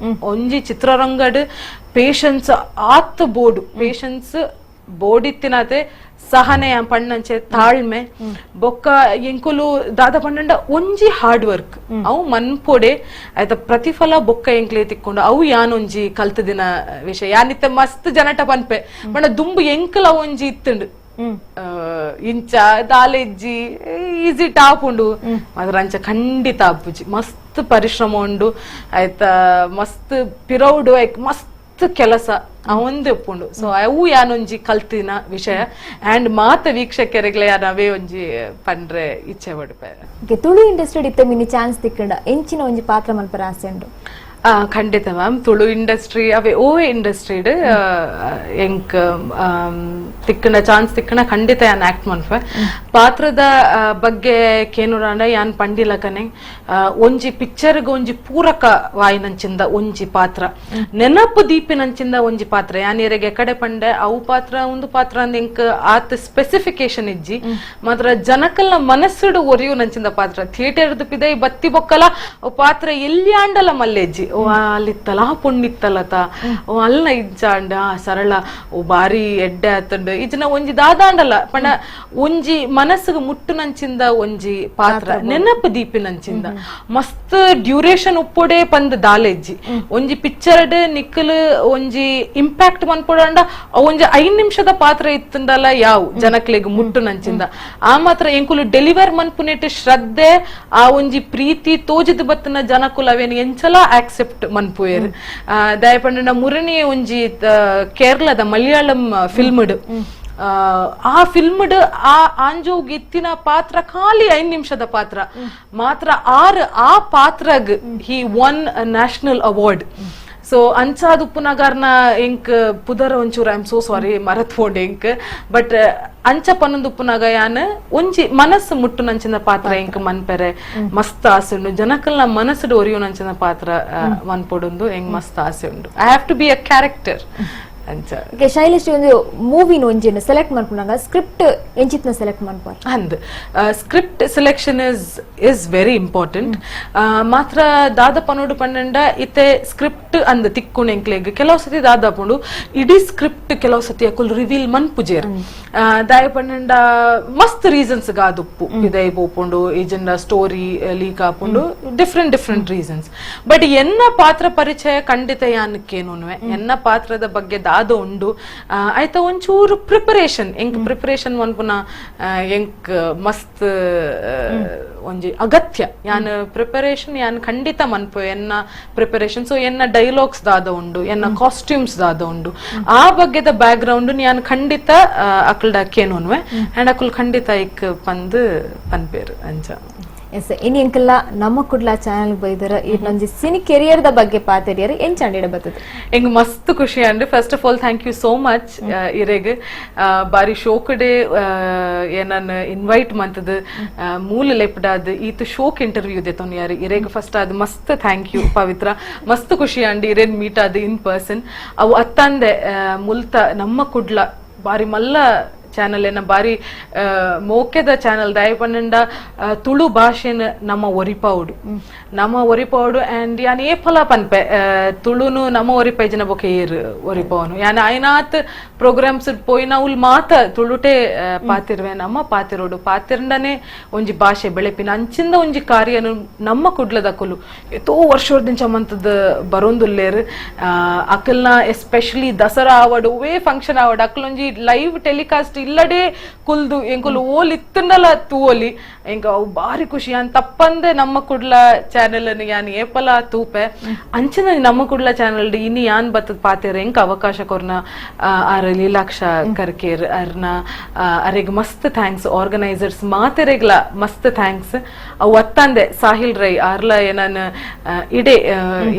S2: ಒಂಜಿ ಚಿತ್ರರಂಗಡ್ ಪೇಷನ್ಸ್ ಆತ್ ಬೋರ್ಡು ಪೇಷನ್ಸ್ ಬೋರ್ಡಿತ್ತಿನತೆ ಸಹನೆ ಪಣ್ಣಂಚೆ ತಾಳ್ಮೆ ಬೊಕ್ಕ ಎಂಕುಲು ದಾದ ಪಂಡ ಒಂಜಿ ಹಾರ್ಡ್ ವರ್ಕ್ ಅವು ಮನ್ಪೊಡೆ ಆಯ್ತ ಪ್ರತಿಫಲ ಬೊಕ್ಕ ಎಂಕ್ಲೆ ತಿಕ್ಕೊಂಡು ಅವು ಯಾನೊಂಜಿ ಕಲ್ತದಿನ ವಿಷಯ ಯಾನಿತ್ತೆ ಮಸ್ತ್ ಜನಟ ಪನ್ಪೆ ಪಂಡ ದುಂಬು ಎಂಕಲ ಒಂಜಿ ಇತ್ತುಂಡು ಇಂಚ ದಾಲೆಜ್ಜಿ ಈಸಿ ಟಾಪ್ ಉಂಡು ಮಾತ್ರ ಅಂಚ ಖಂಡಿತ ಆಪುಜಿ ಮಸ್ತ್ ಪರಿಶ್ರಮ ಉಂಡು ಆಯ್ತಾ ಮಸ್ತ್ ಪಿರೌಡು ಮಸ್ತ್ ಕೆಲಸ ಅವಂದೇ ಒಪ್ಪುಂಡು. ಸೊ ಅವು ಯಾನೊಂಜಿ ಕಲ್ತಿನ ವಿಷಯ ಅಂಡ್ ಮಾತ ವೀಕ್ಷಕರಿಗ್ಲೆ ನಾವೇ ಒಂಜಿ ಪಂಡ್ರೆ ಇಚ್ಛೆ ಪಡ್ಪೆ.
S1: ತುಳು ಇಂಡಸ್ಟ್ರಿ ಇತ್ತ ಮಿನಿ ಚಾನ್ಸ್ ತಿಕ್ಕಂಡ ಎಂಚಿನ ಒಂಜಿ ಪಾತ್ರ ಮಲ್ಪರ ಆಸೆ ಉಂಡು?
S2: ಖಂಡಿತ ಮ್ಯಾಮ್. ತುಳು ಇಂಡಸ್ಟ್ರಿ ಅವೇ ಓವೇ ಇಂಡಸ್ಟ್ರಿಡ್ ಎಂಕ್ ತಿಕ್ಕನ ಚಾನ್ಸ್ ತಿಕ್ಕನ ಖಂಡಿತ ಯಾನ್ ಆಕ್ಟ್ ಮನ್ಪೆ. ಪಾತ್ರದ ಬಗ್ಗೆ ಕೇನುರಾಂಡ ಯಾನ್ ಪಂಡಿಲಕನೆ ಒಂಜಿ ಪಿಕ್ಚರ್ಗೆ ಒಂಜಿ ಪೂರಕ ವಾಯಿನಂಚಿಂದ ಒಂಜಿ ಪಾತ್ರ, ನೆನಪು ದೀಪಿನಂಚಿಂದ ಒಂಜಿ ಪಾತ್ರ ಯಾನ್ ಇರೆಗೆ ಕಡೆ ಪಂಡೆ ಅವು ಪಾತ್ರ ಒಂದು ಪಾತ್ರ ಅಂದ್ ಎಂಕ್ ಆತ್ ಸ್ಪೆಸಿಫಿಕೇಶನ್ ಇಜ್ಜಿ ಮಾತ್ರ ಜನಕಲ್ನ ಮನಸ್ಸುಡು ಒರಿಯು ನಂಚಿಂದ ಪಾತ್ರ. ಥಿಯೇಟರ್ ಪಿದೈ ಬತ್ತಿ ಬೊಕ್ಕಲ ಪಾತ್ರ ಎಲ್ಲಿ ಆಂಡಲ ಮಲ್ಲೆಜ್ಜಿ ಓ ಅಲ್ಲಿತ್ತಲ್ಲ ಪುಣ್ಣಿತ್ತಲ್ಲತ ಓ ಅಲ್ಲ ಇಜ್ಜಾಂಡ ಸರಳ ಓ ಬಾರಿ ಎಡ್ಡೆ ಆತಂಡು ಇಜ್ನ ಒಂಜಿ ದಾದಾಂಡಲ್ಲ ಪಂಡ ಒಂಜಿ ಮನಸ್ಸಿಗೆ ಮುಟ್ಟು ನಂಚಿಂದ ಒಂಜಿ ಪಾತ್ರ, ನೆನಪು ದೀಪಿನಂಚಿಂದ ಮಸ್ತ್ ಡ್ಯೂರೇಷನ್ ಉಪ್ಪೊಡೆ ಪಂದ್ ದಾಲೆಜ್ಜಿ ಒಂಜಿ ಪಿಕ್ಚರ್ಡ್ ನಿಕ್ಕಲ್ ಒಂಜಿ ಇಂಪ್ಯಾಕ್ಟ್ ಮನ್ಪೊಡಂಡ ಒಂಜಿ 5 ನಿಮಿಷದ ಪಾತ್ರ ಇತ್ತಂದಲ್ಲ ಯಾವ್ ಜನಕ್ಲೆಗ್ ಮುಟ್ಟು ನಂಚಿಂದ ಆ ಮಾತ್ರ ಎಂಕುಲು ಡೆಲಿವರ್ ಮನ್ಪುನೆಟ್ ಶ್ರದ್ಧೆ ಆ ಒಂಜಿ ಪ್ರೀತಿ ತೋಜದ್ ಬತ್ತನ ಜನಕುಲು ಅವೇನು ಎಂಚಲ ಆಕ್ಸೆಪ್ಟ್ ಮನ್ಪುಯರ್. ದಯಪಂಡ ಮುರಣಿ ಒಂಜಿ ಕೇರಳದ ಮಲಯಾಳಂ ಫಿಲ್ಮ್ಡ್ ಆ ಫಿಲ್ಮ್ಡ್ ಆ ಆಂಜೋಗ್ ಇತ್ತಿನ ಪಾತ್ರ ಖಾಲಿ 5 ನಿಮಿಷದ ಪಾತ್ರ ಮಾತ್ರ ಆ ಪಾತ್ರಗ್ ಹಿ ಒನ್ ನ್ಯಾಷನಲ್ ಅವಾರ್ಡ್. ಸೊ ಅಂಚಾದ್ ಉಪ್ಪುನಗಾರ್ನ ಎಂಕ್ ಪುದರ ಒಂಚೂರು ಐ ಆಮ್ ಸೋ ಸಾರಿ ಮರತ್ಕೊಂಡೆ ಎಂಕ್ ಬಟ್ ಅಂಚ ಪನ್ನೊಂದು ಉಪ್ಪುನಾಗ ಯಾನ್ ಒಂಜಿ ಮನಸ್ಸು ಮುಟ್ಟು ನಂಚಿನ ಪಾತ್ರ ಎಂಕ್ ಮನ್ಪೆರೆ ಮಸ್ತ್ ಆಸೆ ಉಂಡು. ಜನಕಲ್ನ ಮನಸ್ಸು ಒರಿಯು ನಂಚಿನ ಪಾತ್ರ ಮನ್ಪೊಡೊಂದು ಎಂಗ್ ಮಸ್ತ್ ಆಸೆ ಉಂಡು. I have to be a character ಅಂಚ.
S1: ಶೈಲಶ್ರೀ ಒಂದು ಮೂವಿನ ಒಂಜಿನ ಸೆಲೆಕ್ಟ್ ಮಾಡ್ಕೊಂಡಾಗ ಸ್ಕ್ರಿಪ್ಟ್ ಎಂಚಿತ್ನ ಸೆಲೆಕ್ಟ್ ಮಾಡ್ಪಾರ
S2: ಅಂದ್ script selection is very important. ಮಾತ್ರ ದಾದ ಪನೋಡು ಪಂಡ ಇತ್ತೆ ಸ್ಕ್ರಿಪ್ಟ್ ಅಂದ್ ತಿಕ್ಕುಣ ಎಂಕ್ಲೆಗ್ ಕೆಲವು ಸತಿ ದಾದ ಪಂಡು ಇಡೀ ಸ್ಕ್ರಿಪ್ಟ್ ಕೆಲವು ಸತಿ ಅಕುಲ್ ರಿವೀಲ್ ಮನ್ಪುಜೇರ್ ದಾಯ ಪಂಡ ಮಸ್ತ್ ರೀಸನ್ಸ್ ಗಾದುಪ್ಪು ಇದೇ ಬೋಪುಂಡು ಈಜಂಡ ಸ್ಟೋರಿ ಲೀಕ್ ಆಪುಂಡು ಡಿಫ್ರೆಂಟ್ ರೀಸನ್ಸ್. ಬಟ್ ಎನ್ನ ಪಾತ್ರ ಪರಿಚಯ ಖಂಡಿತ ಯಾನಕ್ಕೇನುವೆ ಎನ್ನ ಪಾತ್ರದ ಬಗ್ಗೆ ದಾದ ಉಂಡು ಆಯ್ತಾ ಒಂಚೂರು ಪ್ರಿಪರೇಷನ್ ಎಂಕ್ ಪ್ರಿಪರೇಷನ್ ಮನ್ಪುನ ಎಂಕ್ ಮಸ್ತ್ ಒಂಜಿ ಅಗತ್ಯ ಯಾನ್ ಪ್ರಿಪರೇಷನ್ ಯಾನ್ ಖಂಡಿತ ಮನ್ಪು ಎನ್ನ ಪ್ರಿಪರೇಷನ್. ಸೊ ಎನ್ನ ಡೈಲಾಗ್ಸ್ ದಾದ ಉಂಡು ಎನ್ನ ಕಾಸ್ಟ್ಯೂಮ್ಸ್ ದಾದ ಉಂಡು ಆ ಬಗ್ಗೆದ ಬ್ಯಾಕ್ ಗ್ರೌಂಡ್ ಯಾನ್ ಖಂಡಿತ ಅಕಲ್ಡ ಕೇನುವೆ ಅಂಡ್ ಅಕುಲ್ ಖಂಡಿತ ಇಕ್ ಪಂದ್ ಪನ್ಪೇರು ಅಂಚ.
S1: ಎಸ್ ಇನಿ ಎಂಕಲ್ಲ ನಮ್ಮ ಕುಡ್ಲ ಚಾನಲ್ ಬೈದರ ಇಲ್ಲೊಂಜಿ ಸಿನಿ ಕೆರಿಯರ್ ದ ಬಗ್ಗೆ ಪಾತೆರಿಯರ್ ಎಂಚಾಂಡಿಡ ಬರ್ತದೆ
S2: ಎಂಗ್ ಮಸ್ತ್ ಖುಷಿ ಅಂಡ್ first of all thank you so much ಇರೆಗ್ ಬಾರಿ ಶೋಕಡೆ ಏನನ್ ಇನ್ವೈಟ್ ಮಂತದ ಮೂಲ ಲೆಪ್ಡಾದ್ ಈತ ಶೋಕ್ ಇಂಟರ್ವ್ಯೂ ದೇತೊನ್ ಯಾರು ಇರೆಗ್ ಫಸ್ಟ್ ಅದು ಮಸ್ತ್ ಥ್ಯಾಂಕ್ ಯು ಪವಿತ್ರ ಮಸ್ತ್ ಖುಷಿ ಅಂಡ್ ಇರೇನ್ ಮೀಟ್ ಆದ್ ಇನ್ ಪರ್ಸನ್ ಅವು ಅತ್ತಂದೆ ಮುಲ್ತ ನಮ್ಮ ಕುಡ್ಲ ಬಾರಿ ಮಲ್ಲ ಚಾನಲ್ ಏನ ಬಾರಿ ಮೋಕೆದ ಚಾನಲ್ ದಯ ಪನ್ನಂಡ ತುಳು ಭಾಷೆನ ನಮ್ಮ ಒರಿಪಾವುಡು ಅಂಡ್ ಯಾನ್ ಏಪಲ ಪನ್ಪೆ ತುಳುನು ನಮ್ಮ ಒರಿಪೈ ಜನ ಬೊಕೆ ಏರ್ ಒರಿಪಾವನು ಯಾನ್ ಐನಾತ್ ಪ್ರೋಗ್ರಾಮ್ಸ್ ಪೋಯಿನ ಉಲ್ ಮಾತ ತುಳುಟೆ ಪಾತಿರ್ವೆ ನಮ್ಮ ಪಾತಿರೋಡು ಪಾತಿರ್ಂಡನೆ ಒಂಜಿ ಭಾಷೆ ಬೆಳೆಪಿನ ಅಂಚಿಂದ ಒಂಜಿ ಕಾರ್ಯನು ನಮ್ಮ ಕುಡ್ಲದ ಕುಲು ಎತ್ತೋ ವರ್ಷದಿಂದ ಚಮಂತದ ಬರೋಂದುಲ್ಲೇರ್ ಅಕಲ್ನ ಎಸ್ಪೆಷಲಿ ದಸರಾ ಆವಡ್ ಒವೇ ಫಂಕ್ಷನ್ ಆವಡ್ ಅಕಲೊಂಜಿ ಲೈವ್ ಟೆಲಿಕಾಸ್ಟ್ ಇಲ್ಲಡೆ ಕುಲ್ದು ಎಂಕುಲು ಓಲ್ ಇತ್ತಂಡಲ ತೂವಲಿ ಎಂಕ ಅವು ಬಾರಿ ಖುಷಿ ಯಾನ್ ತಪ್ಪಂದೆ ನಮ್ಮ ಕುಡ್ಲ ಚಾನೆಲ್ ಯಾನ್ ಏಪಲ ತೂಪೆ ಅಂಚಿನ ನಮ್ಮ ಕುಡ್ಲ ಚಾನೆಲ್ ಇನಿ ಯಾನ್ ಬತ್ತದ ಪಾತೇರ ಎಂಕ ಅವಕಾಶ ಕೊರ್ನ ಆರ್ ಲೀಲಾಕ್ಷ ಕರ್ಕೇರ್ ಅರ್ನ ಅರೆಗ್ ಮಸ್ತ್ ಥ್ಯಾಂಕ್ಸ್ ಆರ್ಗನೈಸರ್ಸ್ ಮಾತೆರೆಗ್ಲ ಮಸ್ತ್ ಥ್ಯಾಂಕ್ಸ್ ಅವು ಒತ್ತಂದೆ ಸಾಹಿಲ್ ರೈ ಆರ್ಲ ಏನನ್ ಇಡೆ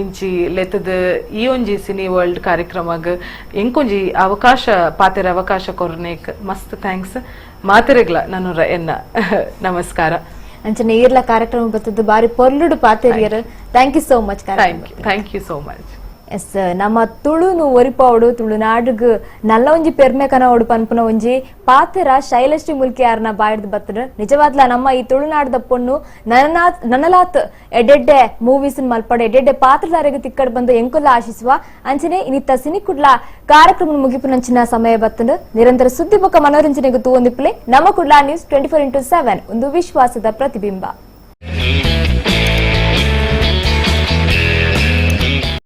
S2: ಇಂಚಿ ಲೆತ್ತದ ಈ ಒಂಜಿ ಸಿನಿ ವರ್ಲ್ಡ್ ಕಾರ್ಯಕ್ರಮಗ್ ಎಂಕೊಂಜಿ ಅವಕಾಶ ಪಾತೆರ ಅವಕಾಶ ಕೊರ್ನೇಕ್ ಮಸ್ತ್ ಥ್ಯಾಂಕ್ಸ್ ಮಾತೆರೆಗ್ಲ ನಾನು ಎನ್ನ ನಮಸ್ಕಾರ
S1: ಅಂಚನೆ ಈರ್ಲ ಕಾರ್ಯಕ್ರಮ ಬತ್ತದ ಬಾರಿ ಪೊರ್ಲುಡು ಪಾತೆರಿಯರ್ thank you so much.
S2: Thank you so much.
S1: Yes ನಮ್ಮ ತುಳುನು ಒರಿಪಾವಡು ತುಳುನಾಡುಗ್ ನಲ್ಲ ಒಂಜಿ ಪೆರ್ಮೆ ಕನವಡು ಪನ್ಪುನ ಒಂಜಿ ಪಾತೆರ ಶೈಲಶ್ರೀ ಮುಲ್ಕಿ ಯಾರನ್ನ ಬಾಯ್ದು ಬತ್ತದ ನಿಜವಾದ್ಲ ನಮ್ಮ ಈ ತುಳುನಾಡದ ಪೊಣ್ಣು ನನಲಾತ್ ಎಡ್ಡೆಡ್ಡೆ ಮೂವೀಸ್ ಮಲ್ಪಡೆ ಎಡ್ಡೆಡ್ಡೆ ಪಾತ್ರಧಾರೆಗೆ ತಿಕ್ಕಡ್ ಬಂದು ಎಂಕುಲ್ಲ ಆಶಿಸುವ ಅಂಚನೆ ಇನ್ನಿತ್ತ ಸಿನಿಕುಡ್ಲ ಕಾರ್ಯಕ್ರಮ ಮುಗಿಪುನಂಚಿನ ಸಮಯ ಬತ್ತದ ನಿರಂತರ ಸುದ್ದಿ ಬೊಕ್ಕ ಮನೋರಂಜನೆಗೆ ತೂವೊಂದಿಪ್ಪಲೆ ನಮ್ಮ ಕುಡ್ಲ ನ್ಯೂಸ್ 24x7 ಒಂದು ವಿಶ್ವಾಸದ ಪ್ರತಿಬಿಂಬ.